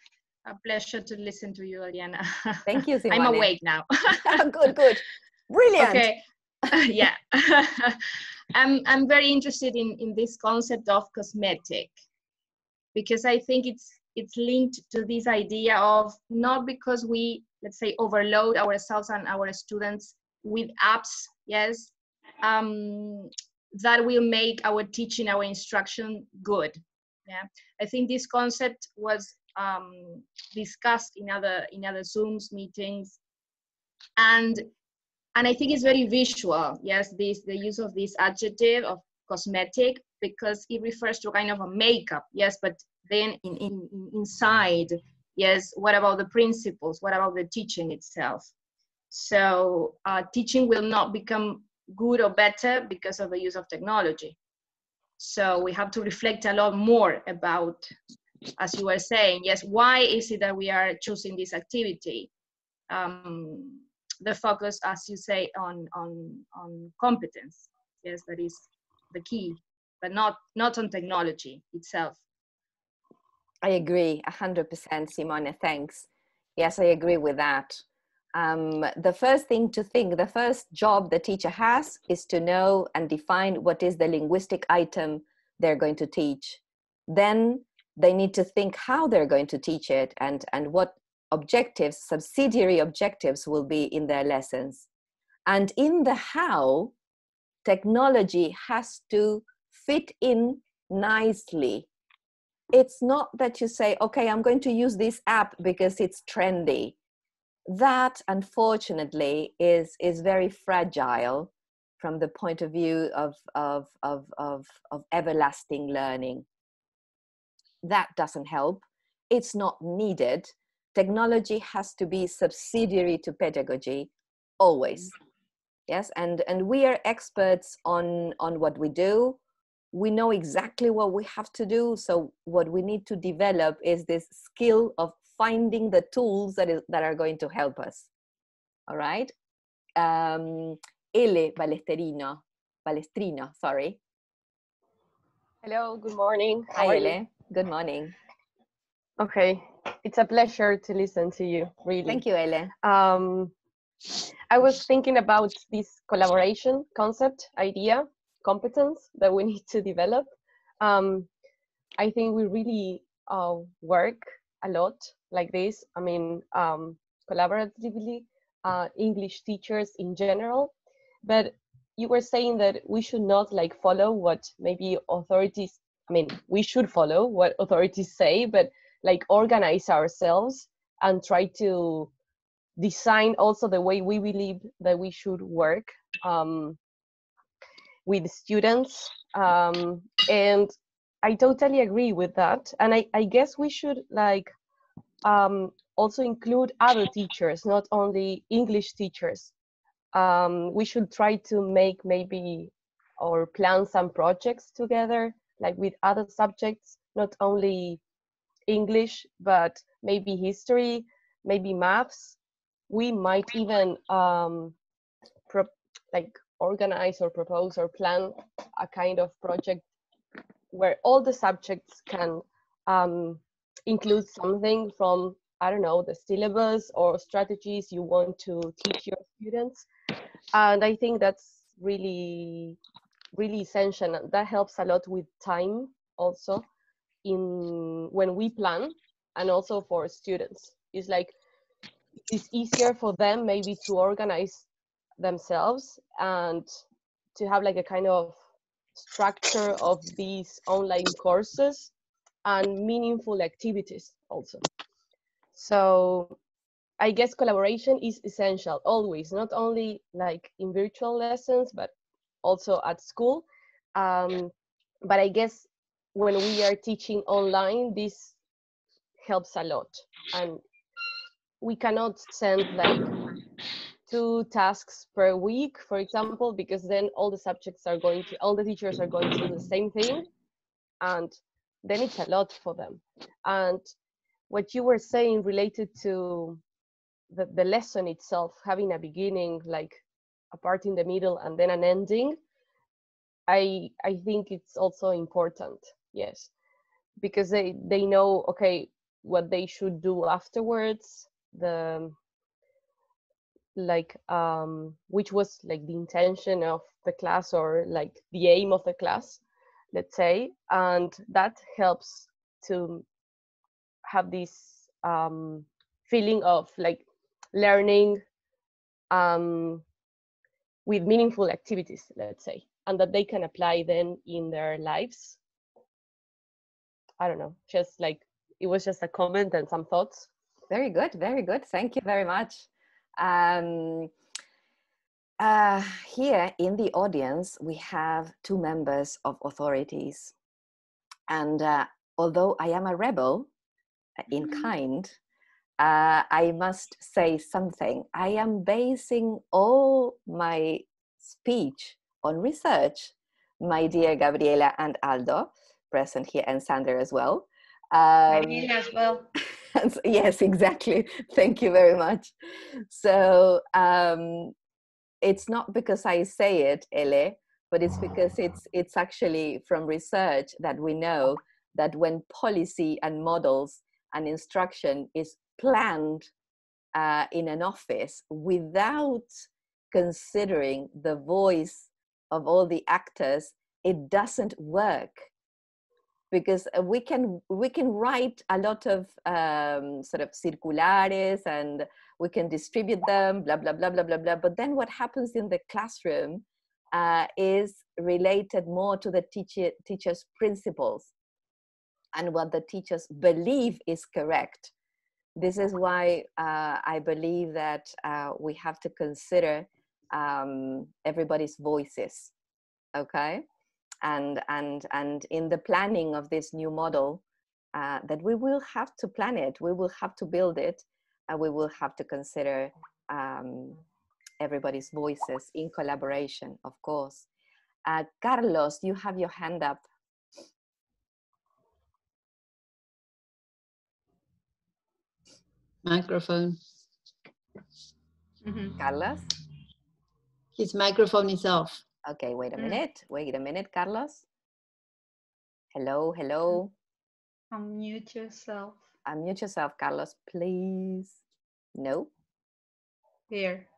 A pleasure to listen to you, Adriana. Thank you, Simone. I'm awake now. Good, good. Brilliant. Okay. Yeah. I'm very interested in this concept of cosmetic, because I think it's linked to this idea of, not because we, let's say, overload ourselves and our students with apps, yes, that will make our teaching, our instruction good. Yeah, I think this concept was discussed in other Zooms meetings, and I think it's very visual. Yes, the use of this adjective of cosmetic, because it refers to kind of a makeup. Yes, but then inside, yes, what about the principles? What about the teaching itself? So teaching will not become good or better because of the use of technology. So we have to reflect a lot more about, as you were saying, yes, why is it that we are choosing this activity? The focus, as you say, on competence. Yes, that is the key, but not on technology itself. I agree 100%, Simone, thanks. Yes, I agree with that. The first thing to think, the first job the teacher has is to know and define what is the linguistic item they're going to teach. Then they need to think how they're going to teach it and what objectives, subsidiary objectives will be in their lessons. And in the how, technology has to fit in nicely. It's not that you say, okay, I'm going to use this app because it's trendy. That, unfortunately, is very fragile from the point of view of everlasting learning. That doesn't help. It's not needed. Technology has to be subsidiary to pedagogy, always. Yes, and we are experts on what we do. We know exactly what we have to do. So what we need to develop is this skill of finding the tools that are going to help us. All right. Ele Palestrino, sorry. Hello, good morning. Hi, Ele. Good morning. Okay, it's a pleasure to listen to you, really. Thank you, Ele. I was thinking about this collaboration concept, idea, competence that we need to develop. I think we really work a lot like this. I mean, collaboratively, English teachers in general. But you were saying that we should not like follow what maybe authorities, I mean, we should follow what authorities say, but like organize ourselves and try to design also the way we believe that we should work with students. And I totally agree with that. And I guess we should like also include other teachers, not only English teachers. We should try to make maybe or plan some projects together, like with other subjects, not only English, but maybe history, maybe maths. We might even like organize or propose or plan a kind of project where all the subjects can include something from, I don't know, the syllabus or strategies you want to teach your students. And I think that's really, really essential. And that helps a lot with time also when we plan, and also for students. It's like, it's easier for them maybe to organize themselves and to have like a kind of structure of these online courses and meaningful activities also. So I guess collaboration is essential always, not only like in virtual lessons, but also at school. But I guess when we are teaching online, this helps a lot. And we cannot send like 2 tasks per week, for example, because then all the teachers are going to do the same thing. And then it's a lot for them. And what you were saying related to the lesson itself, having a beginning, like a part in the middle and then an ending, I think it's also important, yes, because they know, okay, what they should do afterwards, the like which was like the intention of the class, or like the aim of the class, let's say, and that helps to have this feeling of like learning with meaningful activities, let's say, and that they can apply then in their lives. I don't know, just like, it was just a comment and some thoughts. Very good, very good. Thank you very much. Here in the audience, we have 2 members of authorities. And although I am a rebel in kind, I must say something. I am basing all my speech on research, my dear Gabriela and Aldo, present here, and Sandra as well. Marina as well. Yes, exactly. Thank you very much. So it's not because I say it, Ele, but it's because it's actually from research that we know that when policy and models and instruction is planned in an office without considering the voice of all the actors, it doesn't work. Because we can write a lot of sort of circulares, and we can distribute them, blah, blah, blah, blah, blah, blah. But then what happens in the classroom is related more to the teacher's principles and what the teachers believe is correct. This is why I believe that we have to consider everybody's voices, okay? And in the planning of this new model, that we will have to plan it, we will have to build it, and we will have to consider everybody's voices in collaboration, of course. Carlos, you have your hand up. Microphone. Carlos? His microphone is off. Okay, wait a minute, Carlos. Hello, hello. Unmute yourself. Unmute yourself, Carlos, please. No? Here.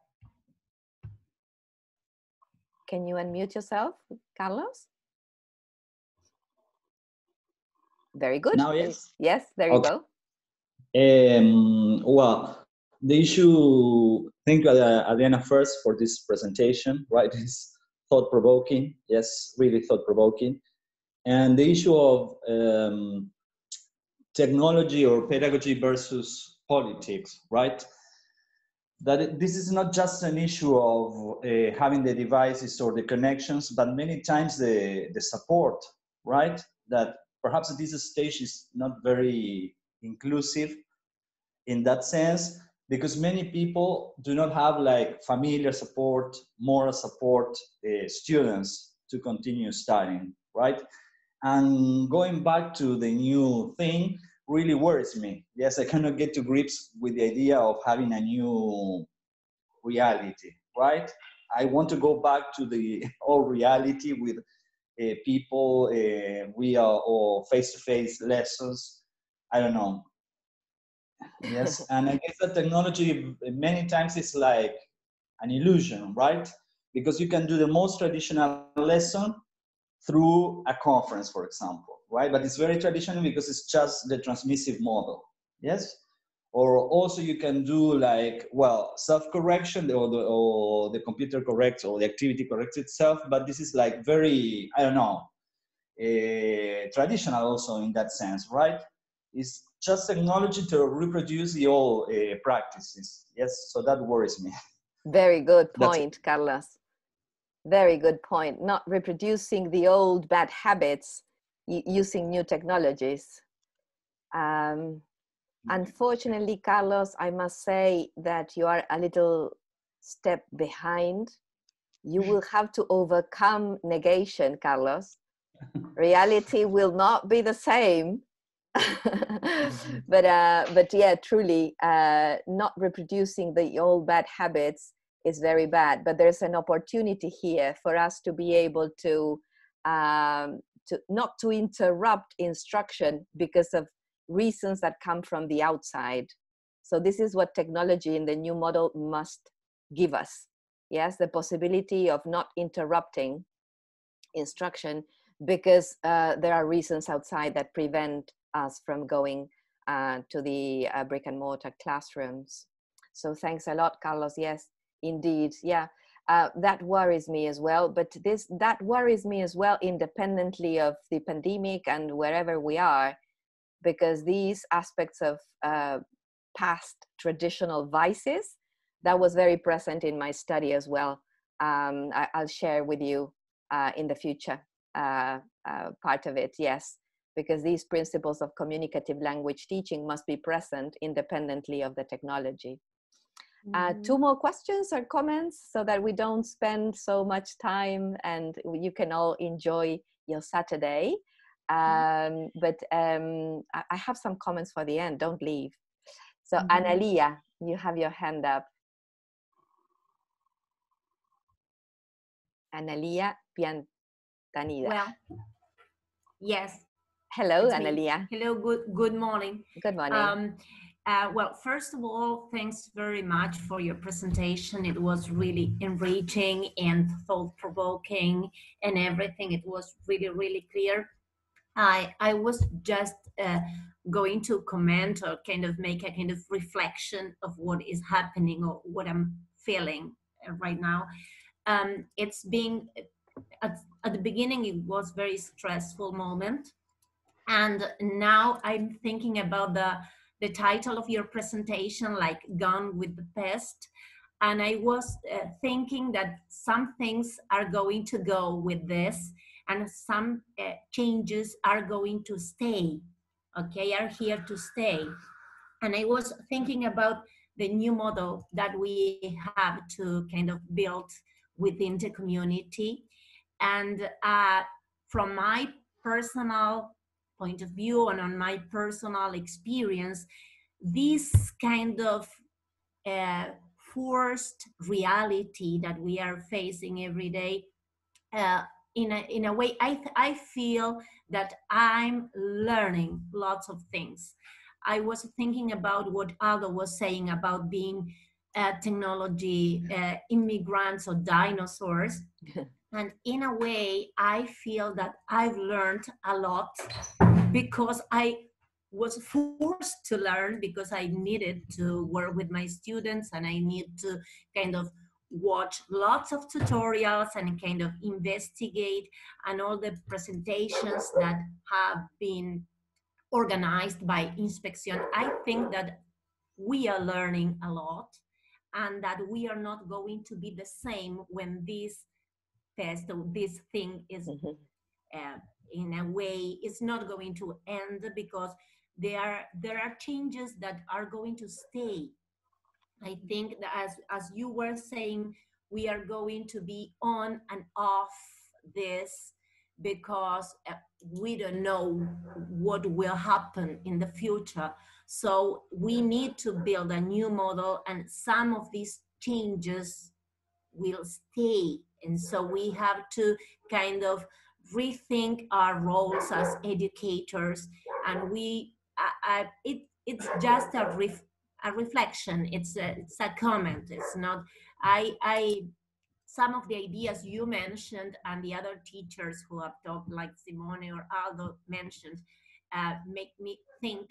Can you unmute yourself, Carlos? Very good. Now, yes? Yes, there you go. Well, the issue, thank you, Adriana, first for this presentation, right? It's thought-provoking. Yes, really thought-provoking. And the issue of technology or pedagogy versus politics, right? That this is not just an issue of having the devices or the connections, but many times the support, right? That perhaps at this stage is not very inclusive in that sense, because many people do not have like familiar support, moral support, students to continue studying, right? And going back to the new thing really worries me. Yes, I cannot get to grips with the idea of having a new reality, right? I want to go back to the old reality with people, real or face-to-face lessons. I don't know. Yes, and I guess that technology many times is like an illusion, right? Because you can do the most traditional lesson through a conference, for example, right? But it's very traditional because it's just the transmissive model, yes? Or also you can do like, well, self-correction, or the computer corrects, or the activity corrects itself, but this is like very, I don't know, traditional also in that sense, right? It's just technology to reproduce the old practices, yes? So that worries me. Very good point, Carlos. Very good point. Not reproducing the old bad habits using new technologies. Unfortunately, Carlos, I must say that you are a little step behind. You will have to overcome negation, Carlos. Reality will not be the same But yeah, truly, not reproducing the old bad habits is very bad. But there's an opportunity here for us to be able to not to interrupt instruction because of reasons that come from the outside. So this is what technology in the new model must give us. Yes, the possibility of not interrupting instruction because there are reasons outside that prevent us from going to the brick and mortar classrooms. So thanks a lot, Carlos. Yes, indeed. Yeah, that worries me as well. But that worries me as well, independently of the pandemic and wherever we are, because these aspects of past traditional vices, that was very present in my study as well. I'll share with you in the future part of it, yes, because these principles of communicative language teaching must be present independently of the technology. Two more questions or comments so that we don't spend so much time and you can all enjoy your Saturday. But I have some comments for the end, don't leave. So Analia, you have your hand up. Analia Piantanida. Well, yes. Hello, Analia. Hello, good morning. Good morning. Well, first of all, thanks very much for your presentation. It was really enriching and thought-provoking and everything. It was really, really clear. I was just going to comment or kind of make a kind of reflection of what is happening or what I'm feeling right now. It's being, at the beginning, it was a very stressful moment. And now I'm thinking about the title of your presentation, like Gone with the PEST. And I was thinking that some things are going to go with this and some changes are going to stay, okay, are here to stay. And I was thinking about the new model that we have to kind of build within the community. And from my personal point of view and on my personal experience, this kind of forced reality that we are facing every day, in a way, I feel that I'm learning lots of things. I was thinking about what Aldo was saying about being technology immigrants or dinosaurs. And in a way, I feel that I've learned a lot because I was forced to learn, because I needed to work with my students and I need to kind of watch lots of tutorials and kind of investigate, and all the presentations that have been organized by Inspección. I think that we are learning a lot and that we are not going to be the same when this test or this thing is in a way it's not going to end, because there are changes that are going to stay. I think that as you were saying, we are going to be on and off this because we don't know what will happen in the future. So we need to build a new model, and some of these changes will stay. And so we have to kind of rethink our roles as educators. And it's just a reflection. It's a comment. It's not. Some of the ideas you mentioned and the other teachers who have talked, like Simone or Aldo mentioned, make me think.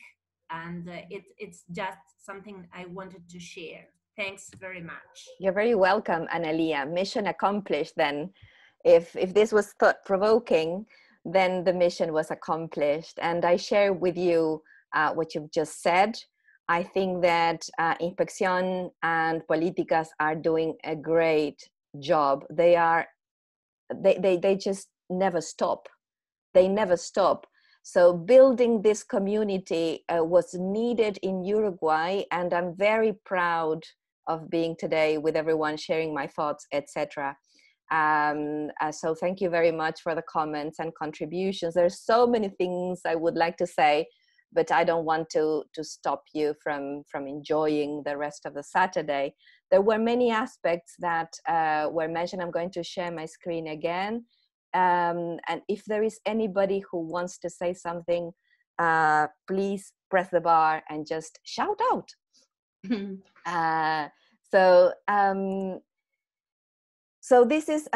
And it's just something I wanted to share. Thanks very much. You're very welcome, Analia. Mission accomplished then. If this was thought-provoking, then the mission was accomplished. And I share with you what you've just said. I think that Inspección and Políticas are doing a great job. They just never stop. They never stop. So building this community was needed in Uruguay, and I'm very proud of being today with everyone, sharing my thoughts, etc. So thank you very much for the comments and contributions. There's so many things I would like to say, but I don't want to stop you from enjoying the rest of the Saturday. There were many aspects that were mentioned. I'm going to share my screen again. And if there is anybody who wants to say something, please press the bar and just shout out. So this is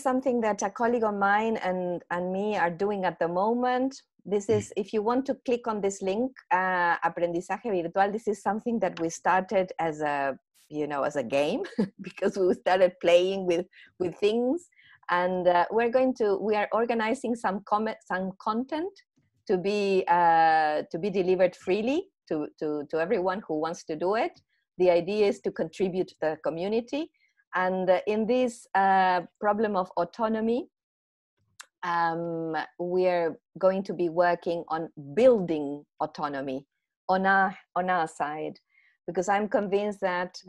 something that a colleague of mine and me are doing at the moment. This is, if you want to click on this link, Aprendizaje Virtual, this is something that we started as a, as a game because we started playing with things, and we are organizing some content to be delivered freely to everyone who wants to do it. The idea is to contribute to the community. And in this problem of autonomy, we're going to be working on building autonomy on our side, because I'm convinced that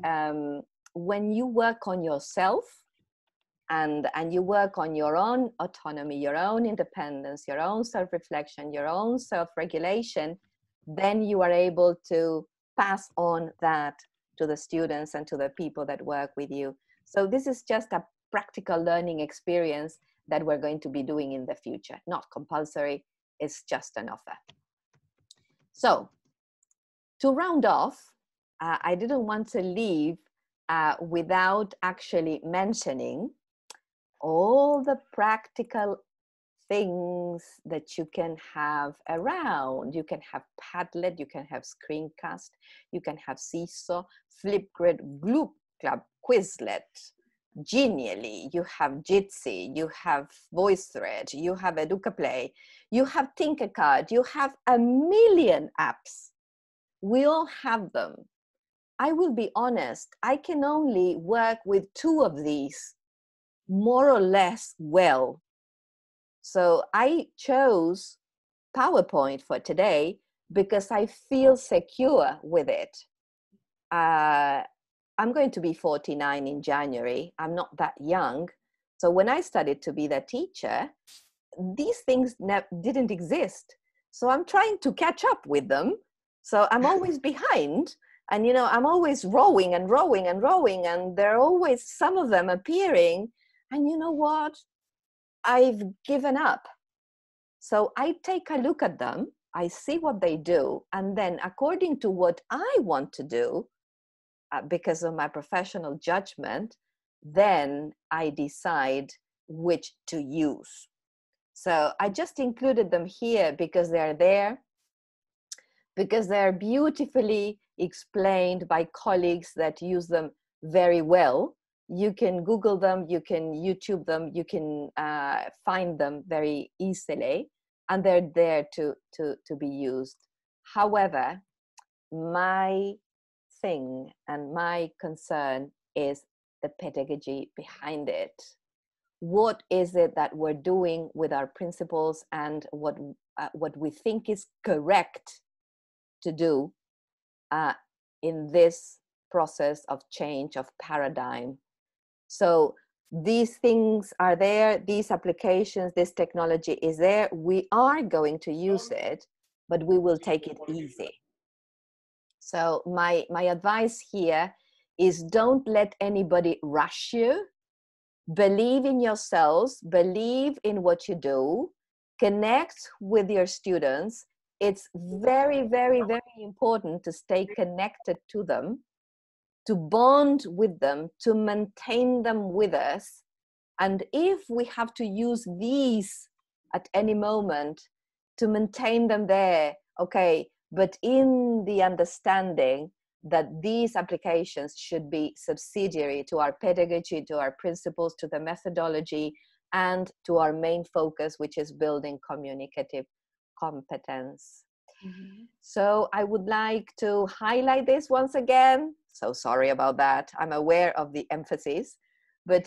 when you work on yourself and you work on your own autonomy, your own independence, your own self-reflection, your own self-regulation, then you are able to pass on that to the students and to the people that work with you. So this is just a practical learning experience that we're going to be doing in the future. Not compulsory, it's just an offer. So to round off, I didn't want to leave without actually mentioning all the practical things that you can have around. You can have Padlet, you can have Screencast, you can have Seesaw, Flipgrid, Gloop Club, Quizlet, Genially, you have Jitsi, you have VoiceThread, you have EducaPlay, you have Tinkercad, you have a million apps. We all have them. I will be honest, I can only work with 2 of these more or less well. So I chose PowerPoint for today because I feel secure with it. I'm going to be 49 in January. I'm not that young. So when I started to be the teacher, these things didn't exist. So I'm trying to catch up with them. So I'm always behind. And, I'm always rowing and rowing and rowing. And there are always some of them appearing. And you know what? I've given up. So I take a look at them. I see what they do. And then according to what I want to do, because of my professional judgment, then I decide which to use. So I just included them here because they're there, because they're beautifully explained by colleagues that use them very well. You can Google them, you can YouTube them, you can find them very easily, and they're there to be used. However, my thing and my concern is the pedagogy behind it. What is it that we're doing with our principles and what we think is correct to do in this process of change of paradigm? So these things are there, these applications, this technology is there. We are going to use it, but we will take it easy. So my advice here is don't let anybody rush you. Believe in yourselves, believe in what you do, connect with your students. It's very, very, very important to stay connected to them, to bond with them, to maintain them with us. And if we have to use these at any moment to maintain them there, okay, but in the understanding that these applications should be subsidiary to our pedagogy, to our principles, to the methodology, and to our main focus, which is building communicative competence. Mm-hmm. So I would like to highlight this once again. So sorry about that. I'm aware of the emphasis, but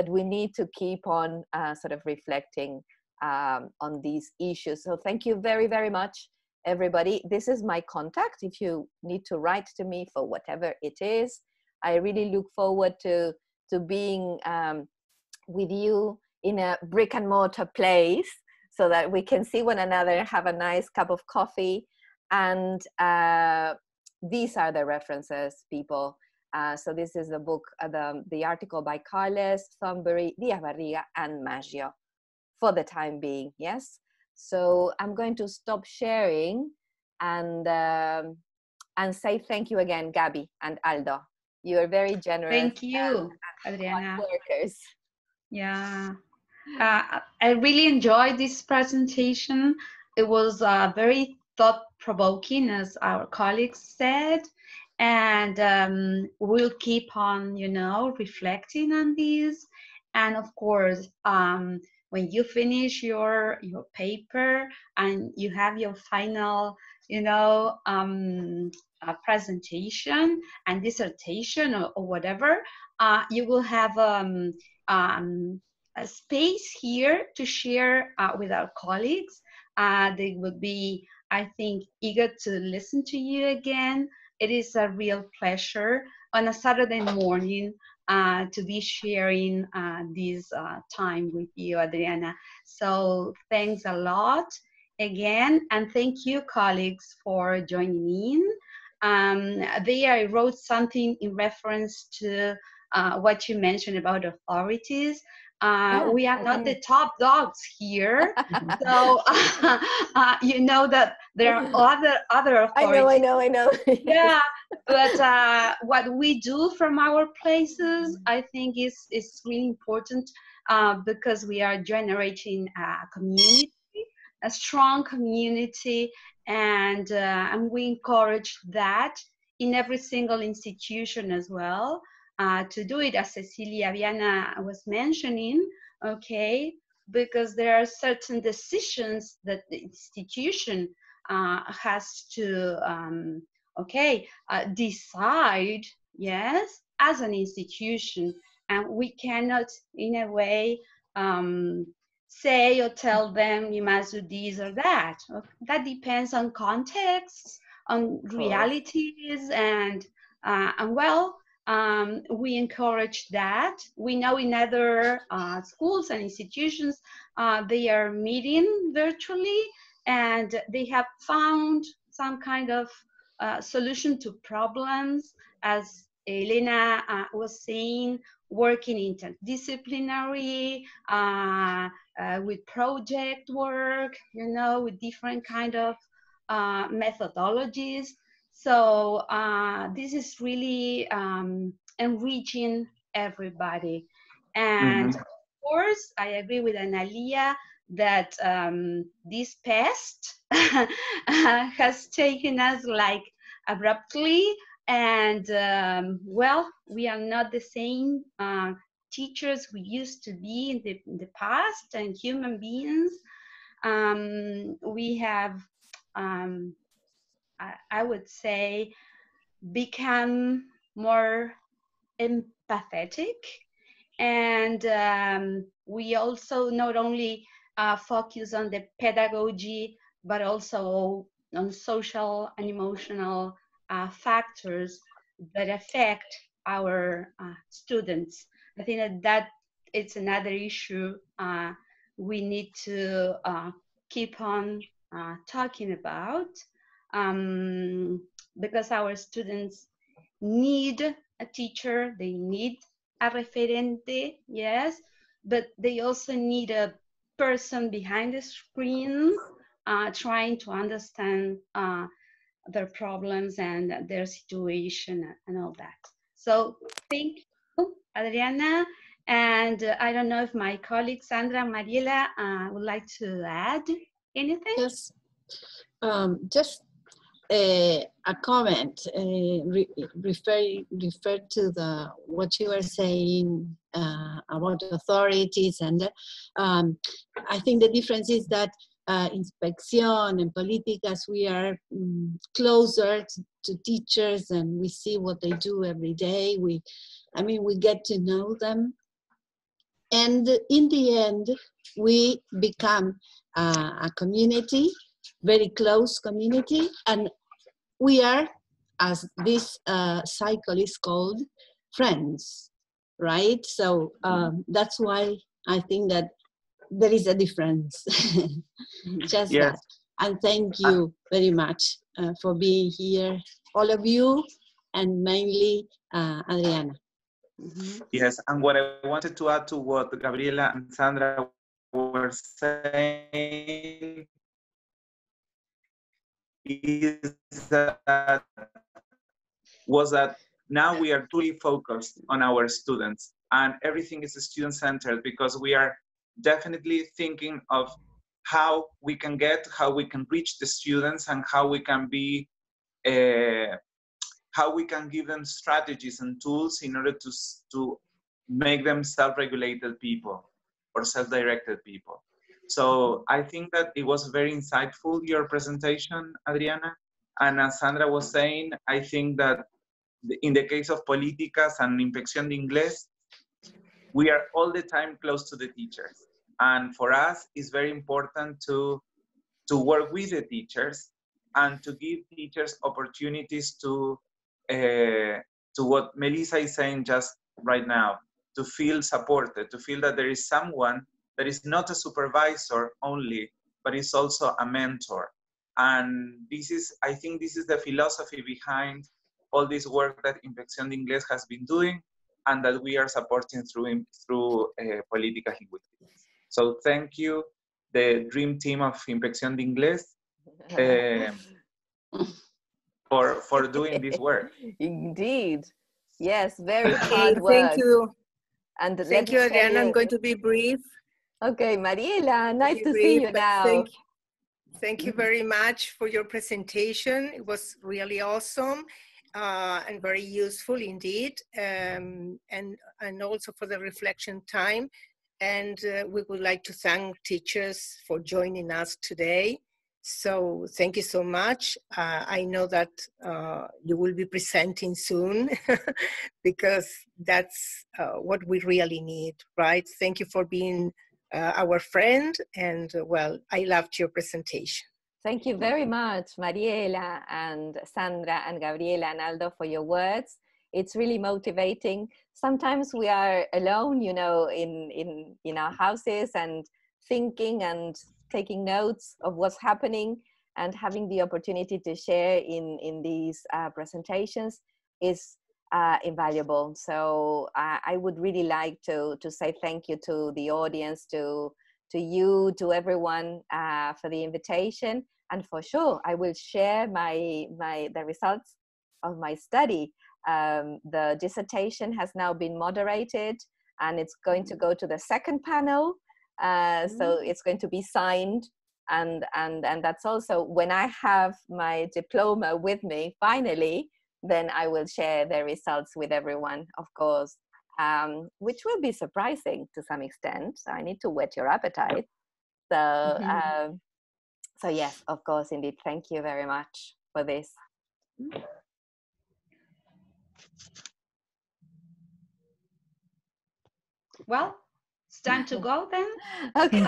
we need to keep on sort of reflecting on these issues. So thank you very, very much, everybody. This is my contact if you need to write to me for whatever it is. I really look forward to being with you in a brick and mortar place so that we can see one another, have a nice cup of coffee, And these are the references, people. So this is the book, the article by Carles, Thornberry, Diaz-Barriga, and Maggio, for the time being, yes? So I'm going to stop sharing and say thank you again, Gabby and Aldo. You are very generous. Thank you, Adriana. Workers. Yeah, I really enjoyed this presentation. It was very thought-provoking, as our colleagues said, and we'll keep on, you know, reflecting on these. And of course, when you finish your paper and you have your final, you know, presentation and dissertation or whatever, you will have a space here to share with our colleagues. They would be, I think, eager to listen to you again. It is a real pleasure on a Saturday morning to be sharing this time with you, Adriana. So thanks a lot again, and thank you, colleagues, for joining in. There I wrote something in reference to what you mentioned about authorities. We are not the top dogs here, so you know that there are other authorities. I know. Yeah, but what we do from our places, I think, is really important because we are generating a community, a strong community, and we encourage that in every single institution as well, to do it, as Cecilia Viana was mentioning, okay, because there are certain decisions that the institution has to, decide, yes, as an institution, and we cannot, in a way, say or tell them you must do this or that. That depends on context, on realities, and well, we encourage that. We know in other schools and institutions they are meeting virtually, and they have found some kind of solution to problems, as Elena was saying, working interdisciplinary, with project work, you know, with different kind of methodologies. So this is really enriching everybody. And of course, I agree with Analia that this PEST has taken us like abruptly, and well, we are not the same teachers we used to be in the past, and human beings. We have, I would say, become more empathetic, and we also not only focus on the pedagogy, but also on social and emotional factors that affect our students. I think that it's another issue we need to keep on talking about, because our students need a teacher, they need a referente, yes, but they also need a person behind the screen trying to understand their problems and their situation and all that. So thank you, Adriana. And I don't know if my colleagues Sandra and Mariela would like to add anything? Yes, just a comment, refer to what you were saying about authorities, and I think the difference is that Inspección and Políticas, we are closer to teachers, and we see what they do every day. We get to know them, and in the end, we become a community, very close community, and we are, as this cycle is called, friends, right? So that's why I think that there is a difference. Just that. And thank you very much for being here, all of you, and mainly Adriana. Yes, and what I wanted to add to what Gabriela and Sandra were saying is that now we are truly focused on our students, and everything is student-centered, because we are definitely thinking of how we can reach the students, and how we can give them strategies and tools in order to make them self-regulated people or self-directed people. So I think that it was very insightful, your presentation, Adriana. And as Sandra was saying, I think that in the case of políticas and Inspección de Inglés, we are all the time close to the teachers. And for us, it's very important to work with the teachers and to give teachers opportunities to what Melissa is saying just right now, to feel supported, to feel that there is someone that is not a supervisor only, but is also a mentor. And I think this is the philosophy behind all this work that Inspección de Inglés has been doing, and that we are supporting through Políticas Lingüísticas. So thank you, the dream team of Inspección de Inglés, for doing this work. Indeed. Yes, very hard work. Thank you. And thank you, Adriana. I'm going to be brief. Okay, Mariela, nice to see you now. Thank you very much for your presentation. It was really awesome and very useful indeed. And also for the reflection time. And we would like to thank teachers for joining us today. So thank you so much. I know that you will be presenting soon because that's what we really need, right? Thank you for being our friend, and well, I loved your presentation. Thank you very much, Mariela and Sandra and Gabriela and Aldo, for your words. It's really motivating. Sometimes we are alone, you know, in our houses and thinking and taking notes of what's happening, and having the opportunity to share in these presentations is invaluable. So I would really like to say thank you to the audience, to you, to everyone for the invitation. And for sure, I will share the results of my study. The dissertation has now been moderated, and it's going to go to the second panel. So it's going to be signed, and that's also when I have my diploma with me finally, then I will share the results with everyone, of course, which will be surprising to some extent. So I need to whet your appetite. So so yes, of course, indeed. Thank you very much for this. Well, it's time to go then. Okay.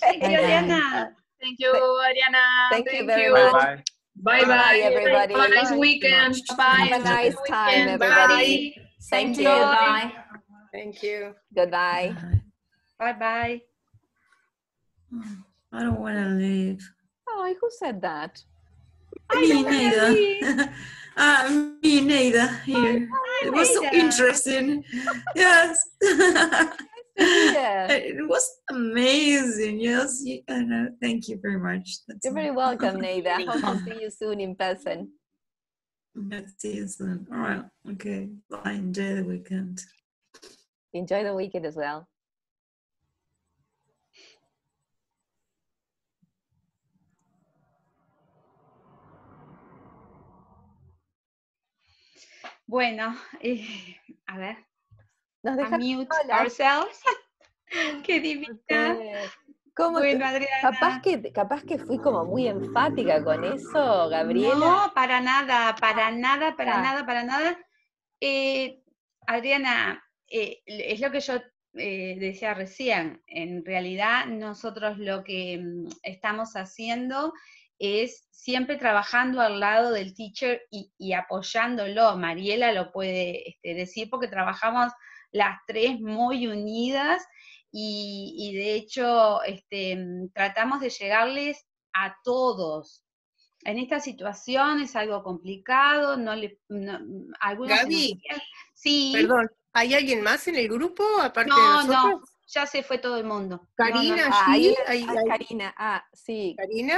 Thank you, Adriana. Thank you, Adriana. Thank you very much. Bye-bye, everybody. Have a nice weekend. Bye. Have a nice time, everybody. Thank you. Bye. Thank you. Goodbye. Bye-bye. I don't want to leave. Oh, who said that? Me neither. Me neither here. It was so interesting. Yes. It was amazing. Yes. Thank you very much. You're very welcome, Neida. Hope to see you soon in person. Let's see you soon. All right. Okay. Bye. Enjoy the weekend. Enjoy the weekend as well. Bueno, a ver. Unmute ourselves. Qué divina. ¿Cómo bueno, Adriana. Capaz que fui como muy enfática con eso, Gabriela. No, para nada. Adriana, es lo que yo decía recién. En realidad, nosotros lo que estamos haciendo es siempre trabajando al lado del teacher y apoyándolo. Mariela lo puede decir porque trabajamos las tres muy unidas y de hecho tratamos de llegarles a todos. en esta situación es algo complicado, algunos se nos Gaby, quedan- Sí. perdón, ¿hay alguien más en el grupo aparte de No, nosotros? no, ya se fue todo el mundo. Karina, No. sí. Karina, sí. Karina,